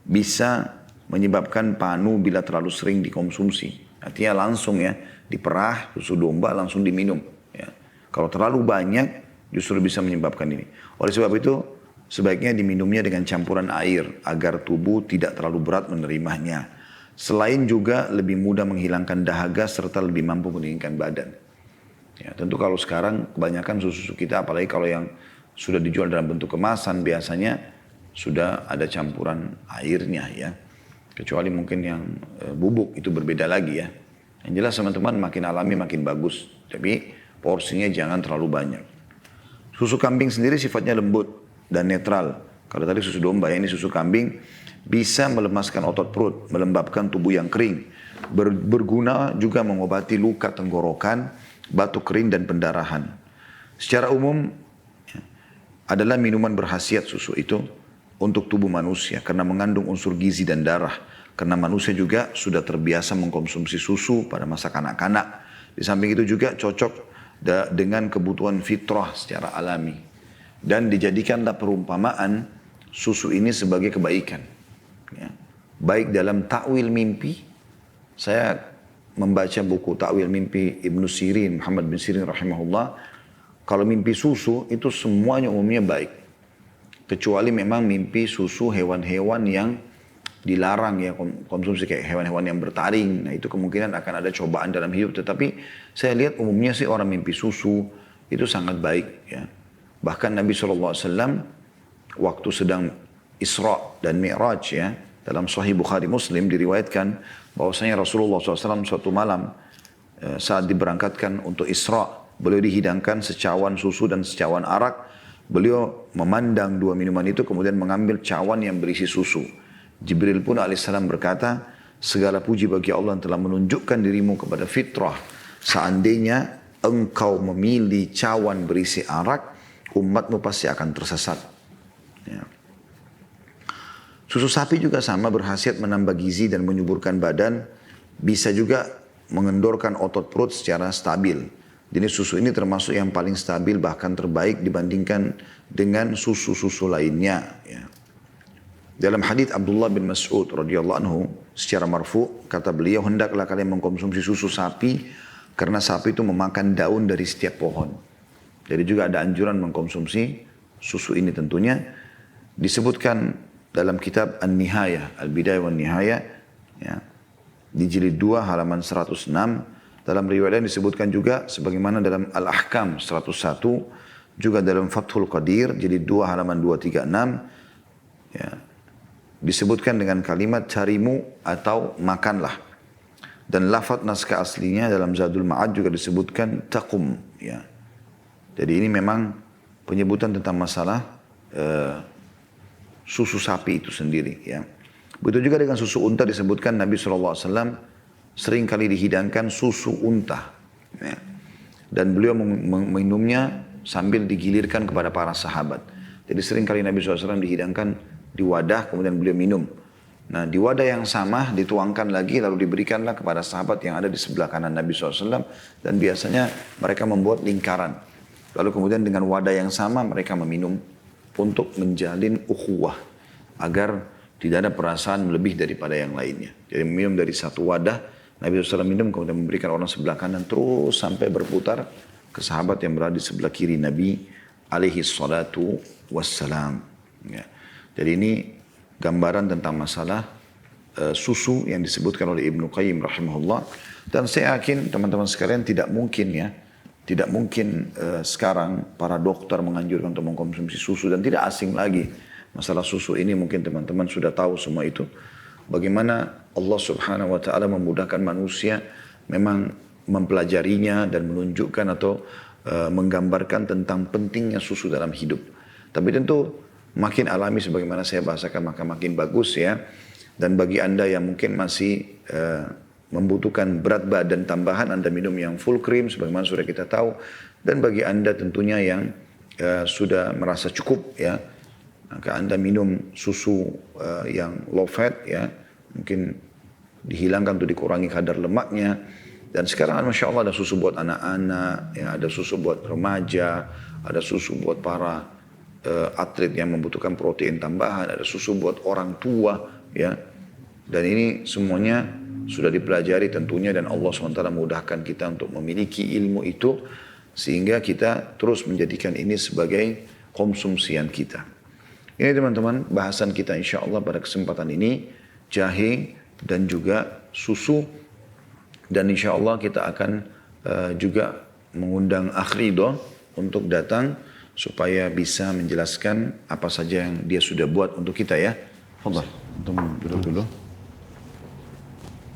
[SPEAKER 1] Bisa menyebabkan panu bila terlalu sering dikonsumsi. Artinya langsung ya, diperah susu domba langsung diminum. Ya. Kalau terlalu banyak justru bisa menyebabkan ini. Oleh sebab itu sebaiknya diminumnya dengan campuran air agar tubuh tidak terlalu berat menerimanya. Selain juga lebih mudah menghilangkan dahaga serta lebih mampu mendinginkan badan. Ya, tentu kalau sekarang kebanyakan susu kita apalagi kalau yang sudah dijual dalam bentuk kemasan biasanya sudah ada campuran airnya ya. Kecuali mungkin yang bubuk itu berbeda lagi ya. Yang jelas teman-teman makin alami makin bagus. Tapi porsinya jangan terlalu banyak. Susu kambing sendiri sifatnya lembut dan netral. Kalau tadi susu domba ya, ini susu kambing bisa melemaskan otot perut, melembabkan tubuh yang kering. Berguna juga mengobati luka tenggorokan, batuk kering dan pendarahan. Secara umum adalah minuman berkhasiat susu itu untuk tubuh manusia karena mengandung unsur gizi dan darah. Karena manusia juga sudah terbiasa mengkonsumsi susu pada masa kanak-kanak. Di samping itu juga cocok dengan kebutuhan fitrah secara alami. Dan dijadikanlah perumpamaan susu ini sebagai kebaikan. Ya. Baik dalam takwil mimpi, saya membaca buku takwil mimpi Ibnu Sirin, Muhammad bin Sirin rahimahullah. Kalau mimpi susu itu semuanya umumnya baik. Kecuali memang mimpi susu hewan-hewan yang dilarang ya konsumsi kayak hewan-hewan yang bertaring. Nah itu kemungkinan akan ada cobaan dalam hidup. Tetapi saya lihat umumnya sih orang mimpi susu itu sangat baik ya. Bahkan Nabi SAW waktu sedang Isra dan Mi'raj ya. Dalam Sahih Bukhari Muslim diriwayatkan bahwasanya Rasulullah SAW suatu malam saat diberangkatkan untuk Isra. Beliau dihidangkan secawan susu dan secawan arak. Beliau memandang dua minuman itu kemudian mengambil cawan yang berisi susu. Jibril pun alaihissalam berkata, segala puji bagi Allah yang telah menunjukkan dirimu kepada fitrah. Seandainya engkau memilih cawan berisi arak, umatmu pasti akan tersesat. Ya. Susu sapi juga sama berkhasiat menambah gizi dan menyuburkan badan. Bisa juga mengendorkan otot perut secara stabil. Jenis susu ini termasuk yang paling stabil bahkan terbaik dibandingkan dengan susu-susu lainnya. Ya. Dalam hadits Abdullah bin Mas'ud radhiyallahu anhu secara marfu kata beliau hendaklah kalian mengkonsumsi susu sapi karena sapi itu memakan daun dari setiap pohon. Jadi juga ada anjuran mengkonsumsi susu ini tentunya disebutkan dalam kitab An-Nihayah, Al-Bidayah wa Nihayah ya. Di jilid 2 halaman 106. Dalam riwayat lain disebutkan juga sebagaimana dalam Al-Ahkam 101, juga dalam Fathul Qadir jilid 2 halaman 236 ya. Disebutkan dengan kalimat carimu atau makanlah. Dan lafaz naskah aslinya dalam Zadul Ma'ad juga disebutkan taqum ya. Jadi ini memang penyebutan tentang masalah susu sapi itu sendiri ya. Begitu juga dengan susu unta disebutkan Nabi SAW sering kali dihidangkan susu unta. Ya. Dan beliau meminumnya sambil digilirkan kepada para sahabat. Jadi sering kali Nabi SAW dihidangkan di wadah kemudian beliau minum. Nah di wadah yang sama dituangkan lagi lalu diberikanlah kepada sahabat yang ada di sebelah kanan Nabi SAW. Dan biasanya mereka membuat lingkaran. Lalu kemudian dengan wadah yang sama mereka meminum untuk menjalin ukhuwah. Agar tidak ada perasaan lebih daripada yang lainnya. Jadi minum dari satu wadah. Nabi SAW minum kemudian memberikan orang sebelah kanan terus sampai berputar ke sahabat yang berada di sebelah kiri Nabi alaihi salatu wassalam. Ya. Jadi ini gambaran tentang masalah susu yang disebutkan oleh Ibnu Qayyim rahimahullah. Dan saya yakin teman-teman sekalian tidak mungkin ya, tidak mungkin sekarang para dokter menganjurkan untuk mengkonsumsi susu dan tidak asing lagi. Masalah susu ini mungkin teman-teman sudah tahu semua itu. Bagaimana Allah subhanahu wa ta'ala memudahkan manusia memang mempelajarinya dan menunjukkan atau menggambarkan tentang pentingnya susu dalam hidup. Tapi tentu makin alami sebagaimana saya bahasakan maka makin bagus ya. Dan bagi Anda yang mungkin masih membutuhkan berat badan tambahan, Anda minum yang full cream sebagaimana sudah kita tahu. Dan bagi Anda tentunya yang sudah merasa cukup ya, maka Anda minum susu yang low fat ya, mungkin dihilangkan untuk dikurangi kadar lemaknya. Dan sekarang Masya Allah ada susu buat anak-anak, ya, ada susu buat remaja, ada susu buat para atlet yang membutuhkan protein tambahan, ada susu buat orang tua ya. Dan ini semuanya sudah dipelajari tentunya dan Allah SWT mudahkan kita untuk memiliki ilmu itu sehingga kita terus menjadikan ini sebagai konsumsian kita. Ini teman-teman bahasan kita insya Allah pada kesempatan ini, jahe dan juga susu. Dan insya Allah kita akan juga mengundang Akh Ridho untuk datang supaya bisa menjelaskan apa saja yang dia sudah buat untuk kita ya. Fadhal, untuk duduk dulu.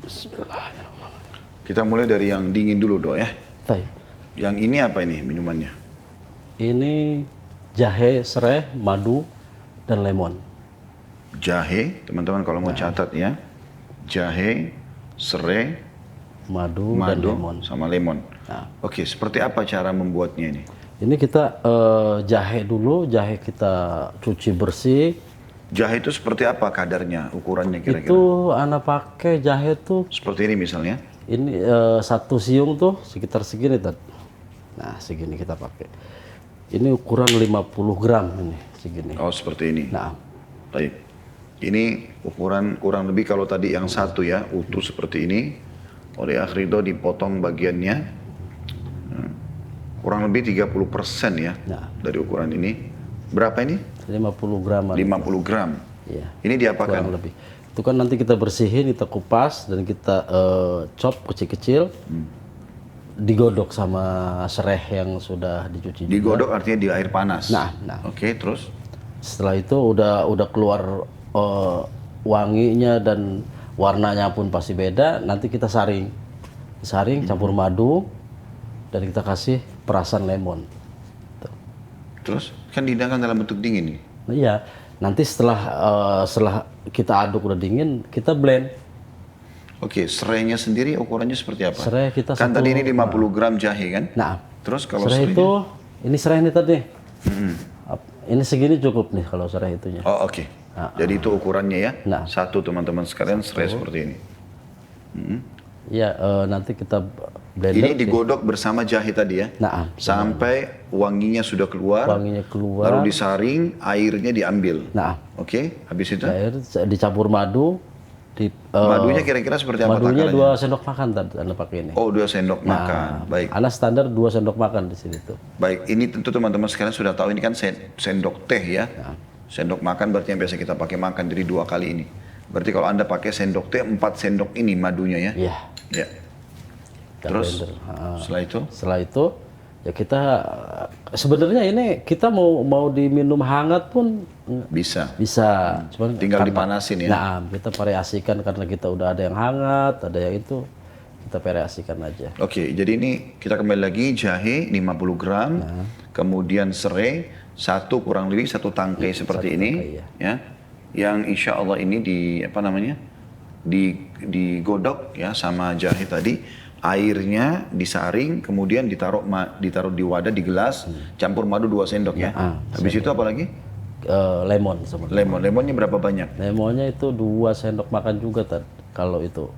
[SPEAKER 1] Bismillahirrahmanirrahim. Kita mulai dari yang dingin dulu Do ya.
[SPEAKER 2] Baik.
[SPEAKER 1] Yang ini apa ini minumannya?
[SPEAKER 2] Ini jahe, serai, madu, dan lemon.
[SPEAKER 1] Jahe, teman-teman kalau mau catat ya. Jahe, serai,
[SPEAKER 2] madu dan lemon.
[SPEAKER 1] Sama lemon.
[SPEAKER 2] Nah.
[SPEAKER 1] Oke, seperti apa cara membuatnya ini?
[SPEAKER 2] Ini kita jahe dulu, jahe kita cuci bersih.
[SPEAKER 1] Jahe itu seperti apa kadarnya, ukurannya kira-kira?
[SPEAKER 2] Itu anak pakai jahe tuh.
[SPEAKER 1] Seperti ini misalnya?
[SPEAKER 2] Ini satu siung tuh sekitar segini Tad. Nah segini kita pakai. Ini ukuran 50 gram ini segini.
[SPEAKER 1] Oh seperti ini.
[SPEAKER 2] Nah.
[SPEAKER 1] Baik. Ini ukuran kurang lebih kalau tadi yang satu ya, utuh seperti ini. Oleh Akh Ridho dipotong bagiannya. Kurang lebih 30% ya dari ukuran ini. Berapa ini?
[SPEAKER 2] 50 gram.
[SPEAKER 1] 50 gram.
[SPEAKER 2] Iya.
[SPEAKER 1] Ini diapakan?
[SPEAKER 2] Kurang lebih. Itu kan nanti kita bersihin, kita kupas dan kita chop kecil-kecil. Digodok sama serai yang sudah dicuci.
[SPEAKER 1] Digodok artinya di air panas.
[SPEAKER 2] Nah.
[SPEAKER 1] Oke, terus?
[SPEAKER 2] Setelah itu udah keluar wanginya dan warnanya pun pasti beda. Nanti kita saring, campur madu dan kita kasih perasan lemon. Tuh.
[SPEAKER 1] Terus kan dihidangkan dalam bentuk dingin nih.
[SPEAKER 2] Iya. Nanti setelah kita aduk udah dingin, kita blend.
[SPEAKER 1] Oke, serainya sendiri ukurannya seperti apa?
[SPEAKER 2] Serai kita
[SPEAKER 1] kan tadi ini 50 gram jahe kan?
[SPEAKER 2] Nah.
[SPEAKER 1] Terus kalau
[SPEAKER 2] serai
[SPEAKER 1] serainya?
[SPEAKER 2] itu, ini serai ini tadi. Ini segini cukup nih kalau serai itunya.
[SPEAKER 1] Oh oke. Jadi itu ukurannya ya?
[SPEAKER 2] Nah.
[SPEAKER 1] Satu teman-teman sekalian serai seperti ini.
[SPEAKER 2] Iya, nanti kita blender.
[SPEAKER 1] Ini digodok bersama jahe tadi ya?
[SPEAKER 2] Nah.
[SPEAKER 1] Sampai wanginya sudah keluar.
[SPEAKER 2] Wanginya keluar.
[SPEAKER 1] Lalu disaring, airnya diambil.
[SPEAKER 2] Nah.
[SPEAKER 1] Oke, habis itu?
[SPEAKER 2] Air dicampur madu.
[SPEAKER 1] Madunya kira-kira seperti apa
[SPEAKER 2] madunya
[SPEAKER 1] takarannya?
[SPEAKER 2] 2 sendok makan tadi Anda pakai ini.
[SPEAKER 1] Oh 2 sendok makan, baik.
[SPEAKER 2] Anda standar 2 sendok makan di sini tuh.
[SPEAKER 1] Baik, ini tentu teman-teman sekalian sudah tahu ini kan sendok teh ya. Sendok makan berarti yang biasa kita pakai makan, jadi 2 kali ini. Berarti kalau Anda pakai sendok teh 4 sendok ini madunya ya?
[SPEAKER 2] Iya.
[SPEAKER 1] Ya. Terus setelah itu ya kita sebenarnya ini kita mau diminum hangat pun bisa.
[SPEAKER 2] Cuman
[SPEAKER 1] tinggal dipanasin ya.
[SPEAKER 2] Nah, kita variasikan karena kita udah ada yang hangat, ada yang itu kita variasikan aja.
[SPEAKER 1] Oke, jadi ini kita kembali lagi jahe 50 gram, kemudian serai kurang lebih 1 tangkai seperti ini
[SPEAKER 2] tangkai,
[SPEAKER 1] ya. Yang insya Allah ini digodok ya sama jahe tadi. Airnya disaring, kemudian ditaruh di wadah, di gelas, campur madu 2 sendok ya. Habis itu apa lagi?
[SPEAKER 2] Lemon.
[SPEAKER 1] Lemonnya berapa banyak?
[SPEAKER 2] Lemonnya itu 2 sendok makan juga kalau itu.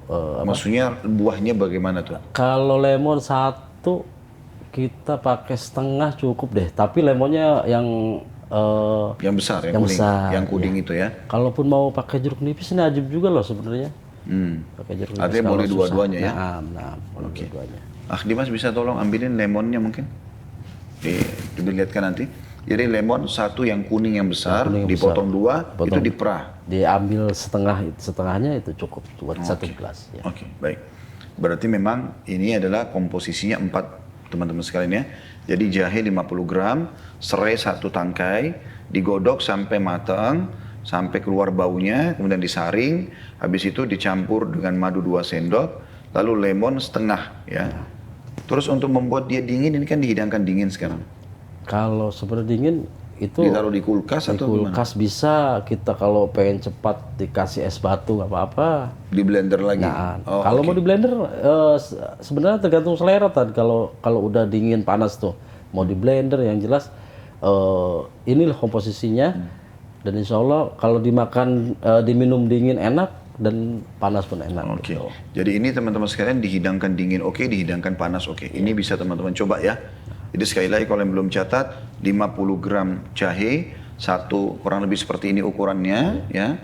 [SPEAKER 1] Maksudnya buahnya bagaimana tuh?
[SPEAKER 2] Kalau lemon 1 kita pakai setengah cukup deh. Tapi lemonnya yang
[SPEAKER 1] besar, yang kuning,
[SPEAKER 2] besar,
[SPEAKER 1] yang kuning itu ya.
[SPEAKER 2] Kalaupun mau pakai jeruk nipis ini ajib juga loh sebenarnya. Pakai jeruk nipis.
[SPEAKER 1] Artinya boleh dua-duanya ya?
[SPEAKER 2] Nah, boleh dua-duanya.
[SPEAKER 1] Dimas bisa tolong ambilin lemonnya mungkin? Dilihatkan nanti. Jadi lemon satu yang kuning yang besar, dipotong dua, itu diperah.
[SPEAKER 2] Diambil setengahnya itu cukup buat satu gelas. Ya.
[SPEAKER 1] Oke, baik. Berarti memang ini adalah komposisinya 4 teman-teman sekalian ya. Jadi jahe 50 gram, serai 1 tangkai, digodok sampai matang, sampai keluar baunya, kemudian disaring, habis itu dicampur dengan madu 2 sendok, lalu lemon setengah ya. Terus untuk membuat dia dingin, ini kan dihidangkan dingin sekarang.
[SPEAKER 2] Kalau seperti dingin itu
[SPEAKER 1] ditaruh di kulkas atau gimana?
[SPEAKER 2] Kulkas bisa, kita kalau pengen cepat dikasih es batu nggak apa-apa.
[SPEAKER 1] Di blender lagi?
[SPEAKER 2] Nah, kalau mau di blender sebenarnya tergantung selera Tad. Kalau udah dingin panas tuh mau di blender yang jelas inilah komposisinya dan insya Allah kalau dimakan diminum dingin enak dan panas pun enak.
[SPEAKER 1] Oke.
[SPEAKER 2] Gitu.
[SPEAKER 1] Jadi ini teman-teman sekalian dihidangkan dingin oke, dihidangkan panas oke. Ini bisa teman-teman coba ya. Jadi sekali lagi kalau yang belum catat 50 gram jahe, kurang lebih seperti ini ukurannya ya.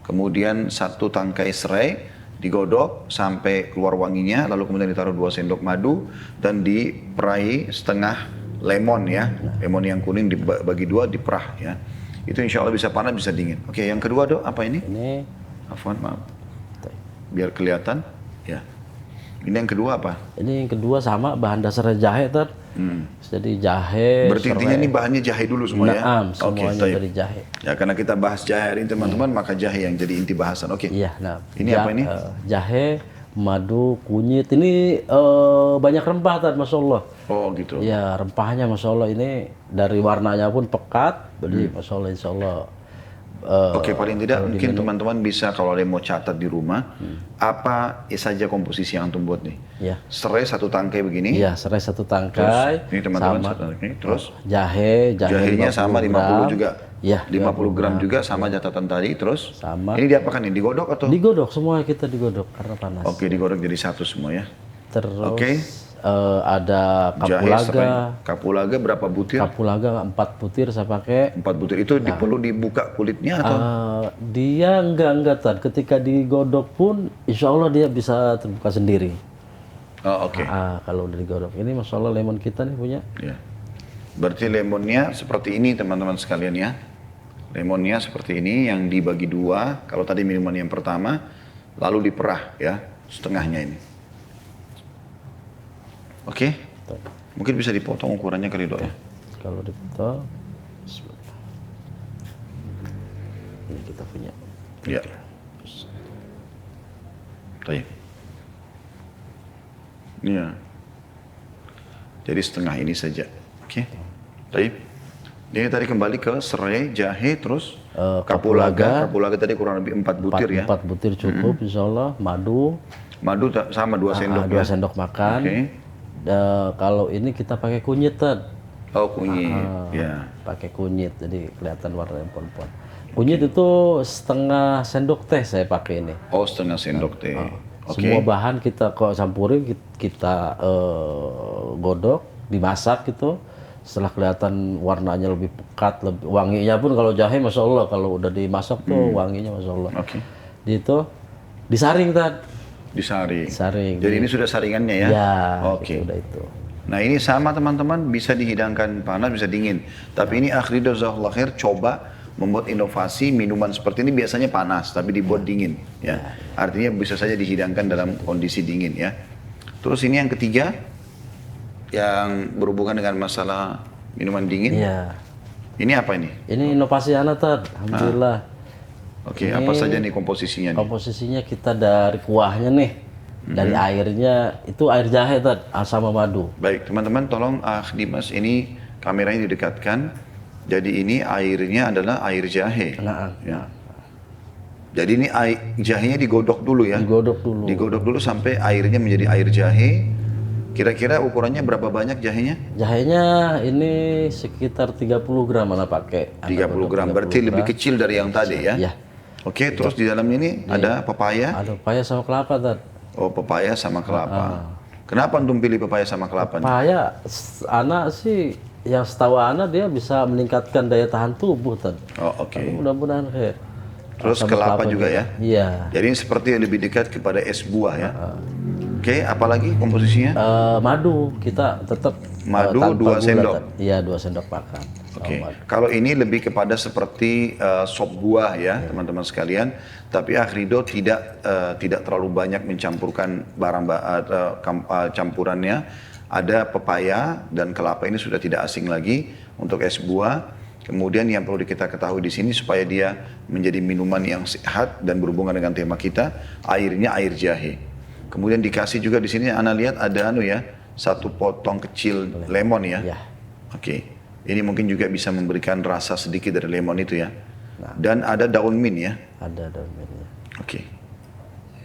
[SPEAKER 1] Kemudian 1 tangkai serai digodok sampai keluar wanginya, lalu kemudian ditaruh 2 sendok madu dan diperai setengah lemon ya. Lemon yang kuning dibagi 2 diperah ya. Itu insya Allah bisa panas bisa dingin. Oke, yang kedua Dok, apa ini?
[SPEAKER 2] Ini
[SPEAKER 1] Afwan, maaf. Biar kelihatan ya. Ini yang kedua apa?
[SPEAKER 2] Ini yang kedua sama bahan dasarnya jahe Tad. Jadi jahe.
[SPEAKER 1] Berarti intinya ini bahannya jahe dulu semua ya?
[SPEAKER 2] Semuanya dari jahe.
[SPEAKER 1] Ya karena kita bahas jahe hari ini teman-teman, maka jahe yang jadi inti bahasan. Oke.
[SPEAKER 2] Iya, nah.
[SPEAKER 1] Ini apa ini?
[SPEAKER 2] Jahe, madu, kunyit. Ini banyak rempah Tad, Masya Allah.
[SPEAKER 1] Oh gitu.
[SPEAKER 2] Ya rempahnya Masya Allah ini dari warnanya pun pekat. Jadi Masya Allah Insya Allah.
[SPEAKER 1] Oke, paling tidak mungkin teman-teman bisa kalau ada yang mau catat di rumah apa saja komposisi yang antum buat nih.
[SPEAKER 2] Ya.
[SPEAKER 1] Serai 1 tangkai begini.
[SPEAKER 2] Iya, serai 1 tangkai.
[SPEAKER 1] Terus, ini teman-teman
[SPEAKER 2] sama,
[SPEAKER 1] terus
[SPEAKER 2] jahenya
[SPEAKER 1] 50 sama 50 juga.
[SPEAKER 2] Iya,
[SPEAKER 1] 50 gram juga sama catatan tadi. Terus
[SPEAKER 2] sama.
[SPEAKER 1] Ini diapakan nih? Digodok atau?
[SPEAKER 2] Digodok, semua kita digodok karena panas.
[SPEAKER 1] Oke, digodok jadi satu semua ya.
[SPEAKER 2] Terus ada
[SPEAKER 1] kapulaga berapa butir?
[SPEAKER 2] Kapulaga 4 butir saya pakai.
[SPEAKER 1] 4 butir itu perlu dibuka kulitnya atau?
[SPEAKER 2] Dia enggak Tad. Ketika digodok pun insya Allah dia bisa terbuka sendiri.
[SPEAKER 1] Oh, oke.
[SPEAKER 2] Kalau udah digodok. Ini Masya Allah lemon kita nih punya.
[SPEAKER 1] Ya. Berarti lemonnya seperti ini teman-teman sekalian ya. Lemonnya seperti ini yang dibagi 2. Kalau tadi minuman yang pertama, lalu diperah ya setengahnya ini. Oke. Mungkin bisa dipotong ukurannya kali Dok ya.
[SPEAKER 2] Kalau dipotong, ini kita punya.
[SPEAKER 1] Ya. Baik. Iya. Jadi setengah ini saja. Oke. Baik. Jadi tadi kembali ke serai, jahe, terus kapulaga. Kapulaga tadi kurang lebih 4 butir ya.
[SPEAKER 2] 4 butir cukup insya Allah. Madu.
[SPEAKER 1] Madu sama 2 sendok
[SPEAKER 2] 2 sendok makan.
[SPEAKER 1] Oke.
[SPEAKER 2] Kalau ini kita pakai kunyit Tad.
[SPEAKER 1] Oh kunyit, ya.
[SPEAKER 2] Pakai kunyit, jadi kelihatan warnanya pon-pon. Kunyit itu setengah sendok teh saya pakai ini.
[SPEAKER 1] Oh setengah sendok teh.
[SPEAKER 2] Semua bahan kita kok campurin, kita godok, dimasak gitu. Setelah kelihatan warnanya lebih pekat, lebih wanginya pun kalau jahe Masya Allah, kalau udah dimasak tuh wanginya Masya Allah.
[SPEAKER 1] Oke.
[SPEAKER 2] Itu disaring Tad.
[SPEAKER 1] Disaring. Jadi ini sudah saringannya ya?
[SPEAKER 2] Ya,
[SPEAKER 1] oke.
[SPEAKER 2] Udah itu.
[SPEAKER 1] Nah ini sama teman-teman, bisa dihidangkan panas, bisa dingin. Tapi ini akhirnya jazakallahu khair coba membuat inovasi minuman seperti ini biasanya panas, tapi dibuat dingin. Ya. Artinya bisa saja dihidangkan dalam kondisi dingin ya. Terus ini yang ketiga, yang berhubungan dengan masalah minuman dingin.
[SPEAKER 2] Iya.
[SPEAKER 1] Ini apa ini?
[SPEAKER 2] Ini inovasi anak Tad, alhamdulillah.
[SPEAKER 1] Oke, apa saja nih komposisinya nih?
[SPEAKER 2] Komposisinya kita dari kuahnya nih, dari airnya, itu air jahe Tad, sama madu.
[SPEAKER 1] Baik, teman-teman tolong Dimas ini kameranya didekatkan. Jadi ini airnya adalah air jahe. Ya. Jadi ini jahenya digodok dulu ya? Digodok dulu sampai airnya menjadi air jahe. Kira-kira ukurannya berapa banyak jahenya?
[SPEAKER 2] Jahenya ini sekitar 30 gram mana pakai.
[SPEAKER 1] 30 gram, berarti lebih kecil dari yang tadi ya? Iya. Oke, terus di dalamnya ini ada pepaya?
[SPEAKER 2] Ada pepaya sama kelapa Tad.
[SPEAKER 1] Oh, pepaya sama kelapa. Kenapa antum pilih pepaya sama kelapa?
[SPEAKER 2] Pepaya, anak sih, yang setahu anak dia bisa meningkatkan daya tahan tubuh Tad.
[SPEAKER 1] Oh oke.
[SPEAKER 2] Mudah-mudahan kayak.
[SPEAKER 1] Terus kelapa juga ya?
[SPEAKER 2] Iya.
[SPEAKER 1] Jadi seperti yang lebih dekat kepada es buah ya? Oke, Oke, apalagi komposisinya?
[SPEAKER 2] Madu kita tetap
[SPEAKER 1] Madu
[SPEAKER 2] tanpa
[SPEAKER 1] 2
[SPEAKER 2] gula,
[SPEAKER 1] sendok.
[SPEAKER 2] Tad. Iya 2 sendok makan.
[SPEAKER 1] Oke, kalau ini lebih kepada seperti sop buah ya teman-teman sekalian, tapi Akhrido tidak terlalu banyak mencampurkan campurannya. Ada pepaya dan kelapa ini sudah tidak asing lagi untuk es buah. Kemudian yang perlu kita ketahui di sini supaya dia menjadi minuman yang sehat dan berhubungan dengan tema kita, airnya air jahe. Kemudian dikasih juga di sini, Ana lihat ada satu potong kecil lemon ya.
[SPEAKER 2] Ya.
[SPEAKER 1] Oke. Ini mungkin juga bisa memberikan rasa sedikit dari lemon itu ya. Dan ada daun mint ya.
[SPEAKER 2] Ada daun mintnya.
[SPEAKER 1] Oke.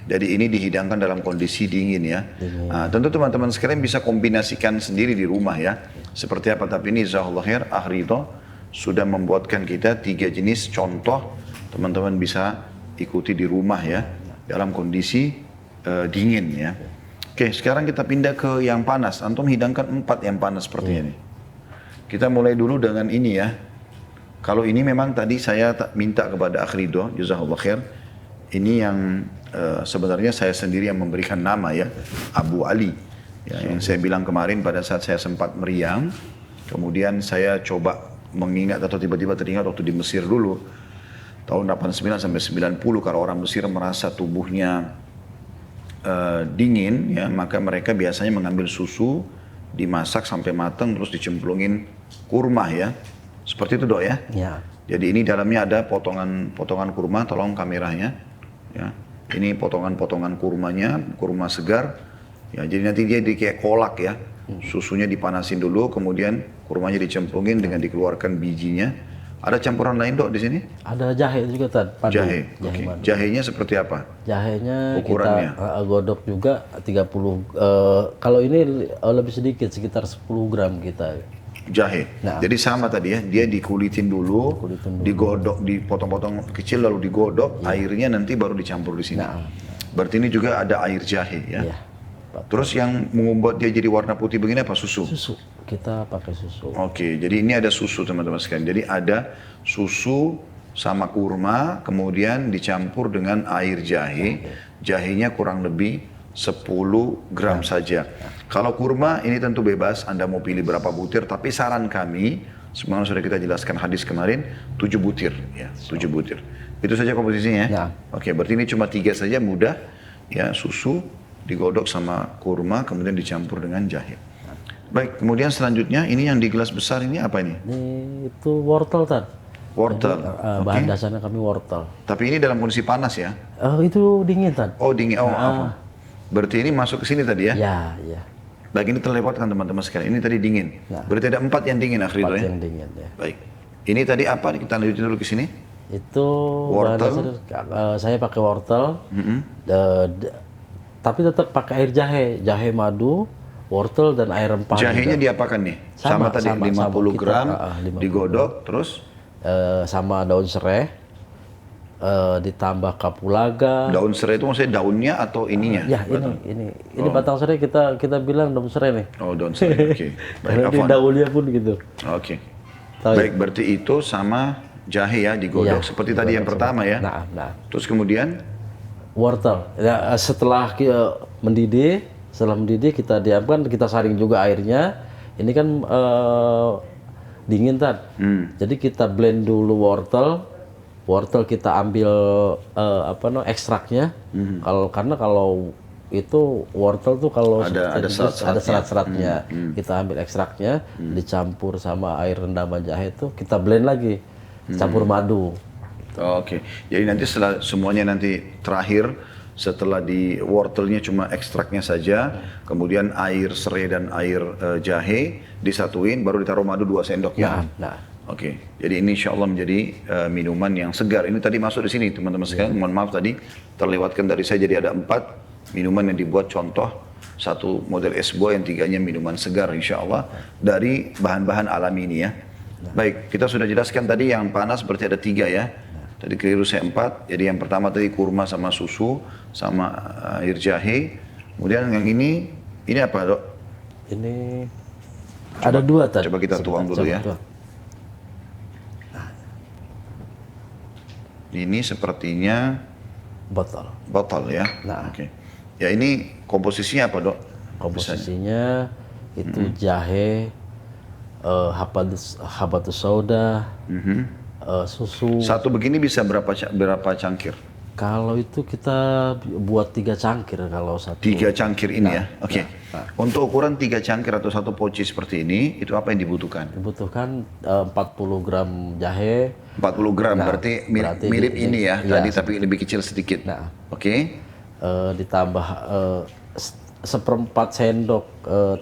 [SPEAKER 1] Jadi ini dihidangkan dalam kondisi dingin ya. Nah, tentu teman-teman sekalian bisa kombinasikan sendiri di rumah ya. Seperti apa, tapi ini jazakallahu khair, Akhrido sudah membuatkan kita 3 jenis contoh. Teman-teman bisa ikuti di rumah ya. Dalam kondisi dingin ya. Oke, sekarang kita pindah ke yang panas. Antum hidangkan 4 yang panas seperti ini. Kita mulai dulu dengan ini ya. Kalau ini memang tadi saya minta kepada Akhrido, jazakallahu khair. Ini yang sebenarnya saya sendiri yang memberikan nama ya, Abu Ali. Ya, yang saya bilang kemarin pada saat saya sempat meriang, kemudian saya coba mengingat atau tiba-tiba teringat waktu di Mesir dulu, tahun 89 sampai 90, kalau orang Mesir merasa tubuhnya dingin, ya maka mereka biasanya mengambil susu, dimasak sampai matang, terus dicemplungin kurma ya. Seperti itu Dok ya?
[SPEAKER 2] Ya.
[SPEAKER 1] Jadi ini dalamnya ada potongan kurma, tolong kameranya. Ya. Ini potongan-potongan kurmanya, kurma segar. Ya, jadi nanti dia kayak kolak ya. Susunya dipanasin dulu, kemudian kurmanya dicemplungin dengan dikeluarkan bijinya. Ada campuran lain Dok di sini?
[SPEAKER 2] Ada jahe juga Tad. Padu.
[SPEAKER 1] Jahe. Oke.
[SPEAKER 2] Madu.
[SPEAKER 1] Jahenya seperti apa?
[SPEAKER 2] Jahenya
[SPEAKER 1] Ukurannya?
[SPEAKER 2] kita godok juga 30. Kalau ini lebih sedikit, sekitar 10 gram kita.
[SPEAKER 1] Jahe.
[SPEAKER 2] Nah.
[SPEAKER 1] Jadi sama tadi ya, dia dikulitin dulu, digodok, dipotong-potong kecil lalu digodok, airnya nanti baru dicampur di sini. Berarti ini juga ada air jahe ya.
[SPEAKER 2] Iya.
[SPEAKER 1] Terus yang membuat dia jadi warna putih begini apa? Susu.
[SPEAKER 2] Susu. Kita pakai susu.
[SPEAKER 1] Oke, jadi ini ada susu teman-teman sekalian. Jadi ada susu sama kurma, kemudian dicampur dengan air jahe. Jahenya kurang lebih 10 gram saja. Kalau kurma ini tentu bebas, Anda mau pilih berapa butir, tapi saran kami, sebagaimana sudah kita jelaskan hadis kemarin, 7 butir. Ya, 7 butir. Itu saja komposisinya ya? Oke, berarti ini cuma 3 saja, mudah. Ya, susu digodok sama kurma, kemudian dicampur dengan jahe. Baik, kemudian selanjutnya ini yang di gelas besar ini apa ini?
[SPEAKER 2] Ini itu wortel Tad.
[SPEAKER 1] Wortel.
[SPEAKER 2] Bahan dasarnya kami wortel.
[SPEAKER 1] Tapi ini dalam kondisi panas ya?
[SPEAKER 2] Itu dingin Tad.
[SPEAKER 1] Oh dingin, oh apa? Berarti ini masuk ke sini tadi ya?
[SPEAKER 2] Ya, ya.
[SPEAKER 1] Baik, ini terlewatkan teman-teman sekalian. Ini tadi dingin. Berarti ada 4 yang dingin Akhrido ya?
[SPEAKER 2] 4 yang dingin ya.
[SPEAKER 1] Baik. Ini tadi apa? Kita lanjutin dulu ke sini.
[SPEAKER 2] Itu
[SPEAKER 1] Wortel.
[SPEAKER 2] Saya pakai wortel. Tapi tetap pakai air jahe, jahe madu, wortel dan air rempah.
[SPEAKER 1] Jahenya diapakan nih? Sama tadi 50 gram,
[SPEAKER 2] 50
[SPEAKER 1] digodok, terus?
[SPEAKER 2] Sama daun serai, ditambah kapulaga.
[SPEAKER 1] Daun serai itu maksudnya daunnya atau ininya?
[SPEAKER 2] Ya ini batang serai kita bilang daun serai nih.
[SPEAKER 1] Oh daun serai, oke.
[SPEAKER 2] Karena di daunnya pun gitu.
[SPEAKER 1] Oke. Baik, berarti itu sama jahe ya digodok, seperti tadi yang pertama ya?
[SPEAKER 2] Nah. Terus
[SPEAKER 1] kemudian?
[SPEAKER 2] Wortel. Ya, setelah mendidih kita diamkan, kita saring juga airnya. Ini kan dingin Tad. Jadi kita blend dulu wortel kita ambil ekstraknya. Karena kalau itu wortel tuh kalau
[SPEAKER 1] ada
[SPEAKER 2] serat-seratnya. Kita ambil ekstraknya, dicampur sama air rendaman jahe itu, kita blend lagi, campur madu.
[SPEAKER 1] Oke, jadi nanti setelah semuanya nanti terakhir, setelah di wortelnya cuma ekstraknya saja, kemudian air serai dan air jahe disatuin, baru ditaruh madu 2 sendok ya. Oke, jadi ini insya Allah menjadi minuman yang segar. Ini tadi masuk di sini teman-teman sekalian. Mohon maaf tadi terlewatkan dari saya, jadi ada 4 minuman yang dibuat contoh, 1 model es buah, yang 3-nya minuman segar insya Allah dari bahan-bahan alami ini ya. Baik, kita sudah jelaskan tadi yang panas berarti ada 3 ya. Tadi keliru saya 4, jadi yang pertama tadi kurma sama susu, sama air jahe. Kemudian yang ini apa Dok?
[SPEAKER 2] Ini ada 2 Tad.
[SPEAKER 1] Coba kita tuang dulu ya. Ini sepertinya
[SPEAKER 2] botol
[SPEAKER 1] ya. Oke. Ya ini komposisinya apa dok?
[SPEAKER 2] Komposisinya itu jahe, habatus sauda, susu.
[SPEAKER 1] Satu begini bisa berapa cangkir?
[SPEAKER 2] Kalau itu kita buat 3 cangkir kalau satu.
[SPEAKER 1] 3 cangkir ini ya? Oke. Untuk ukuran 3 cangkir atau satu poci seperti ini, itu apa yang dibutuhkan?
[SPEAKER 2] Dibutuhkan 40 gram jahe.
[SPEAKER 1] 40 gram, berarti mirip ini ya, tadi tapi lebih kecil sedikit.
[SPEAKER 2] Nah.
[SPEAKER 1] Oke.
[SPEAKER 2] Ditambah seperempat sendok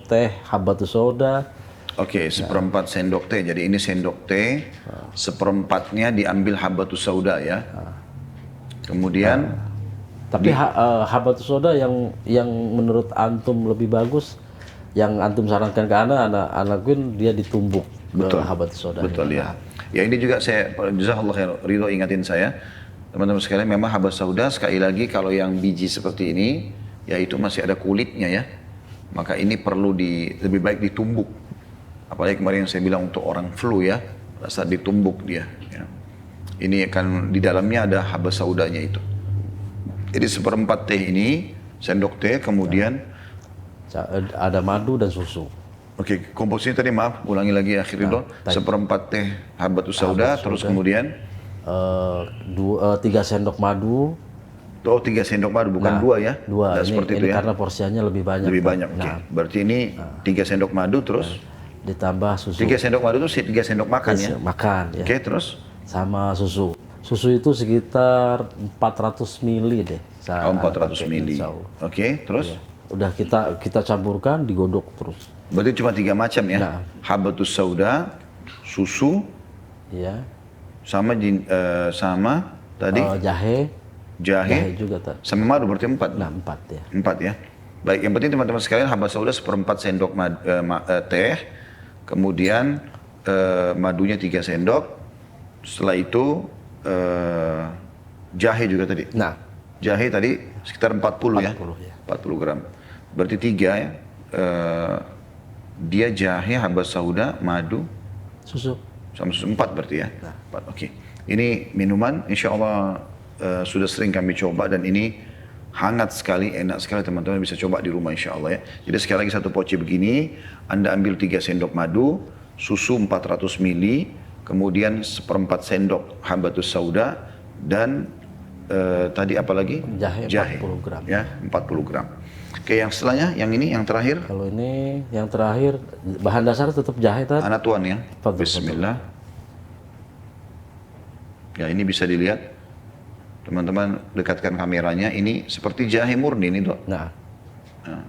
[SPEAKER 2] teh habatus sauda.
[SPEAKER 1] Oke, seperempat sendok teh. Jadi ini sendok teh, seperempatnya diambil habatus sauda ya. Kemudian,
[SPEAKER 2] Tapi habatus sauda yang menurut antum lebih bagus, yang antum sarankan ke anak Queen, dia ditumbuk ke habatus sauda.
[SPEAKER 1] Betul ya. Ya ini juga saya, jazakallah khair, Ridho ingatin saya, teman-teman sekalian, memang habatus sauda sekali lagi kalau yang biji seperti ini, ya itu masih ada kulitnya ya. Maka ini perlu lebih baik ditumbuk. Apalagi kemarin yang saya bilang untuk orang flu ya, rasa ditumbuk dia. Ya. Ini akan di dalamnya ada habatus saudanya itu. Jadi seperempat teh ini, sendok teh, kemudian
[SPEAKER 2] ada madu dan susu.
[SPEAKER 1] Oke, komposisinya tadi maaf, ulangi lagi ya Ridho. Seperempat teh habatus sauda, terus kemudian
[SPEAKER 2] 3 sendok madu.
[SPEAKER 1] Oh 3 sendok madu, bukan 2 ya?
[SPEAKER 2] 2, ini,
[SPEAKER 1] seperti itu ya?
[SPEAKER 2] karena porsinya lebih banyak.
[SPEAKER 1] Lebih banyak, oke. Berarti ini 3 sendok madu terus?
[SPEAKER 2] Ditambah susu.
[SPEAKER 1] 3 sendok madu itu 3 sendok makan ya?
[SPEAKER 2] Makan ya.
[SPEAKER 1] Oke, terus?
[SPEAKER 2] Sama susu. Susu itu sekitar 400 mili deh.
[SPEAKER 1] 400 mili. Oke, terus?
[SPEAKER 2] Ya. Udah kita campurkan, digodok terus.
[SPEAKER 1] Berarti cuma 3 macam ya? Habatus sauda, susu,
[SPEAKER 2] ya,
[SPEAKER 1] sama tadi? Jahe
[SPEAKER 2] juga tadi.
[SPEAKER 1] Sama madu berarti 4?
[SPEAKER 2] Nah, 4 ya.
[SPEAKER 1] 4 ya. Baik, yang penting teman-teman sekalian, habatus sauda seperempat sendok teh, kemudian madunya 3 sendok, setelah itu jahe juga tadi.
[SPEAKER 2] Nah,
[SPEAKER 1] jahe tadi sekitar 40 ya. 40 gram. Berarti 3 ya. Dia jahe, habatus sauda, madu,
[SPEAKER 2] susu.
[SPEAKER 1] Sama susu 4 berarti ya. 4. Oke. Ini minuman insya Allah sudah sering kami coba dan ini hangat sekali, enak sekali, teman-teman bisa coba di rumah insya Allah ya. Jadi sekali lagi satu poci begini, Anda ambil 3 sendok madu, susu 400 mili, kemudian seperempat sendok habatus sauda, dan tadi apa lagi?
[SPEAKER 2] Jahe 40 gram.
[SPEAKER 1] Ya, 40 gram. Oke, yang setelahnya, yang ini, yang terakhir?
[SPEAKER 2] Kalau ini, yang terakhir, bahan dasar tetap jahe tadi.
[SPEAKER 1] Anak tuan ya.
[SPEAKER 2] Fadl,
[SPEAKER 1] Bismillah. Ya, ini bisa dilihat. Teman-teman dekatkan kameranya, ini seperti jahe murni ini, Dok.
[SPEAKER 2] Nah,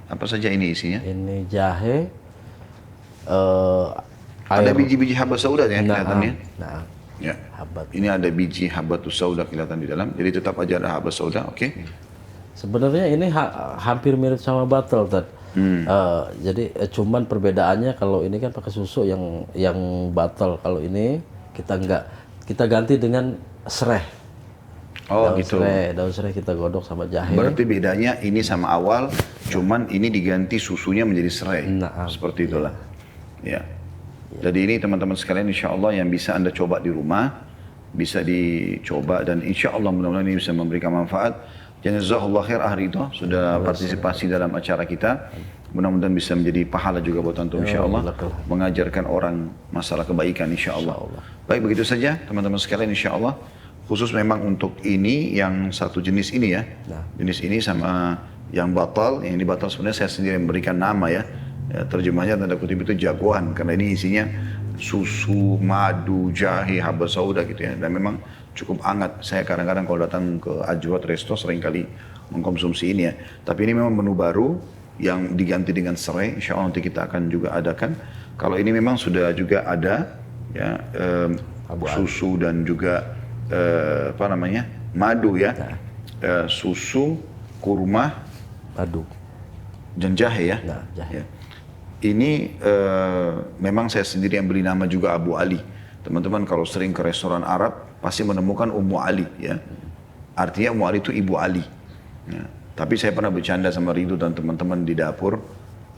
[SPEAKER 1] apa saja ini isinya?
[SPEAKER 2] ini jahe,
[SPEAKER 1] ada biji-biji habatus sauda ya kelihatannya.
[SPEAKER 2] Nah,
[SPEAKER 1] ya. Ini ada biji habatus sauda kelihatan di dalam. Jadi tetap aja ada habatus sauda, oke?
[SPEAKER 2] Sebenarnya ini hampir mirip sama batal, Tad. Jadi cuman perbedaannya kalau ini kan pakai susu yang batal. Kalau ini kita ganti dengan sereh.
[SPEAKER 1] Oh gitu.
[SPEAKER 2] Daun serai kita godok sama jahe.
[SPEAKER 1] Berarti bedanya ini sama awal, cuman ini diganti susunya menjadi serai. Seperti itulah. Ya. Jadi ini teman-teman sekalian, insya Allah yang bisa Anda coba di rumah, bisa dicoba dan insya Allah mudah-mudahan ini bisa memberikan manfaat. Jazakallah khair Ridho sudah partisipasi dalam acara kita. Mudah-mudahan bisa menjadi pahala juga buat antum insya Allah, mengajarkan orang masalah kebaikan insya Allah. Baik, begitu saja teman-teman sekalian insya Allah. Khusus memang untuk ini yang satu jenis ini ya, jenis ini sama yang batal. Yang ini batal sebenarnya saya sendiri memberikan nama ya, terjemahnya tanda kutip itu jagoan, karena ini isinya susu, madu, jahe, habatus sauda gitu ya, dan memang cukup hangat. Saya kadang-kadang kalau datang ke Ajwad Resto seringkali mengkonsumsi ini ya, tapi ini memang menu baru yang diganti dengan serai. Insya Allah nanti kita akan juga adakan. Kalau ini memang sudah juga ada ya, susu dan juga madu ya, susu, kurma,
[SPEAKER 2] madu,
[SPEAKER 1] dan jahe ya.
[SPEAKER 2] Jahe.
[SPEAKER 1] Ya. Ini memang saya sendiri yang beri nama juga Abu Ali. Teman-teman kalau sering ke restoran Arab pasti menemukan Ummu Ali ya. Artinya Ummu Ali itu Ibu Ali. Ya. Tapi saya pernah bercanda sama Ridho dan teman-teman di dapur,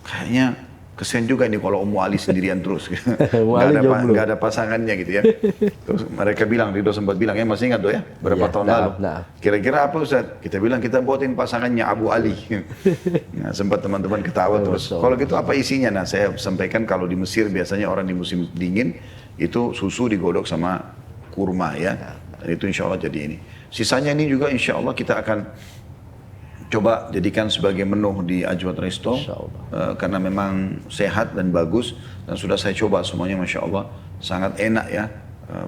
[SPEAKER 1] kayaknya kesian juga nih kalau Ummu Ali sendirian terus.
[SPEAKER 2] Ummu Ali jomblo.
[SPEAKER 1] Nggak ada pasangannya gitu ya. Terus mereka bilang, Ridho sempat bilang, ya masih ingat ya, berapa tahun lalu. Kira-kira apa Ustaz? Kita bilang kita buatin pasangannya Abu Ali. Nah, sempat teman-teman ketawa terus. Kalau gitu apa isinya? Nah, saya sampaikan kalau di Mesir biasanya orang di musim dingin itu susu digodok sama kurma ya. Dan itu insya Allah jadi ini. Sisanya ini juga insya Allah kita akan coba jadikan sebagai menu di Ajwad Resto karena memang sehat dan bagus dan sudah saya coba semuanya Masya Allah sangat enak ya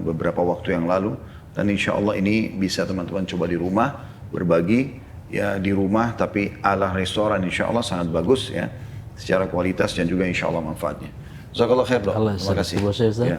[SPEAKER 1] beberapa waktu yang lalu dan Insya Allah ini bisa teman-teman coba di rumah berbagi ya di rumah tapi ala restoran Insya Allah sangat bagus ya secara kualitas dan juga Insya Allah manfaatnya. Jazakallah khair. Terima kasih.
[SPEAKER 2] Ya,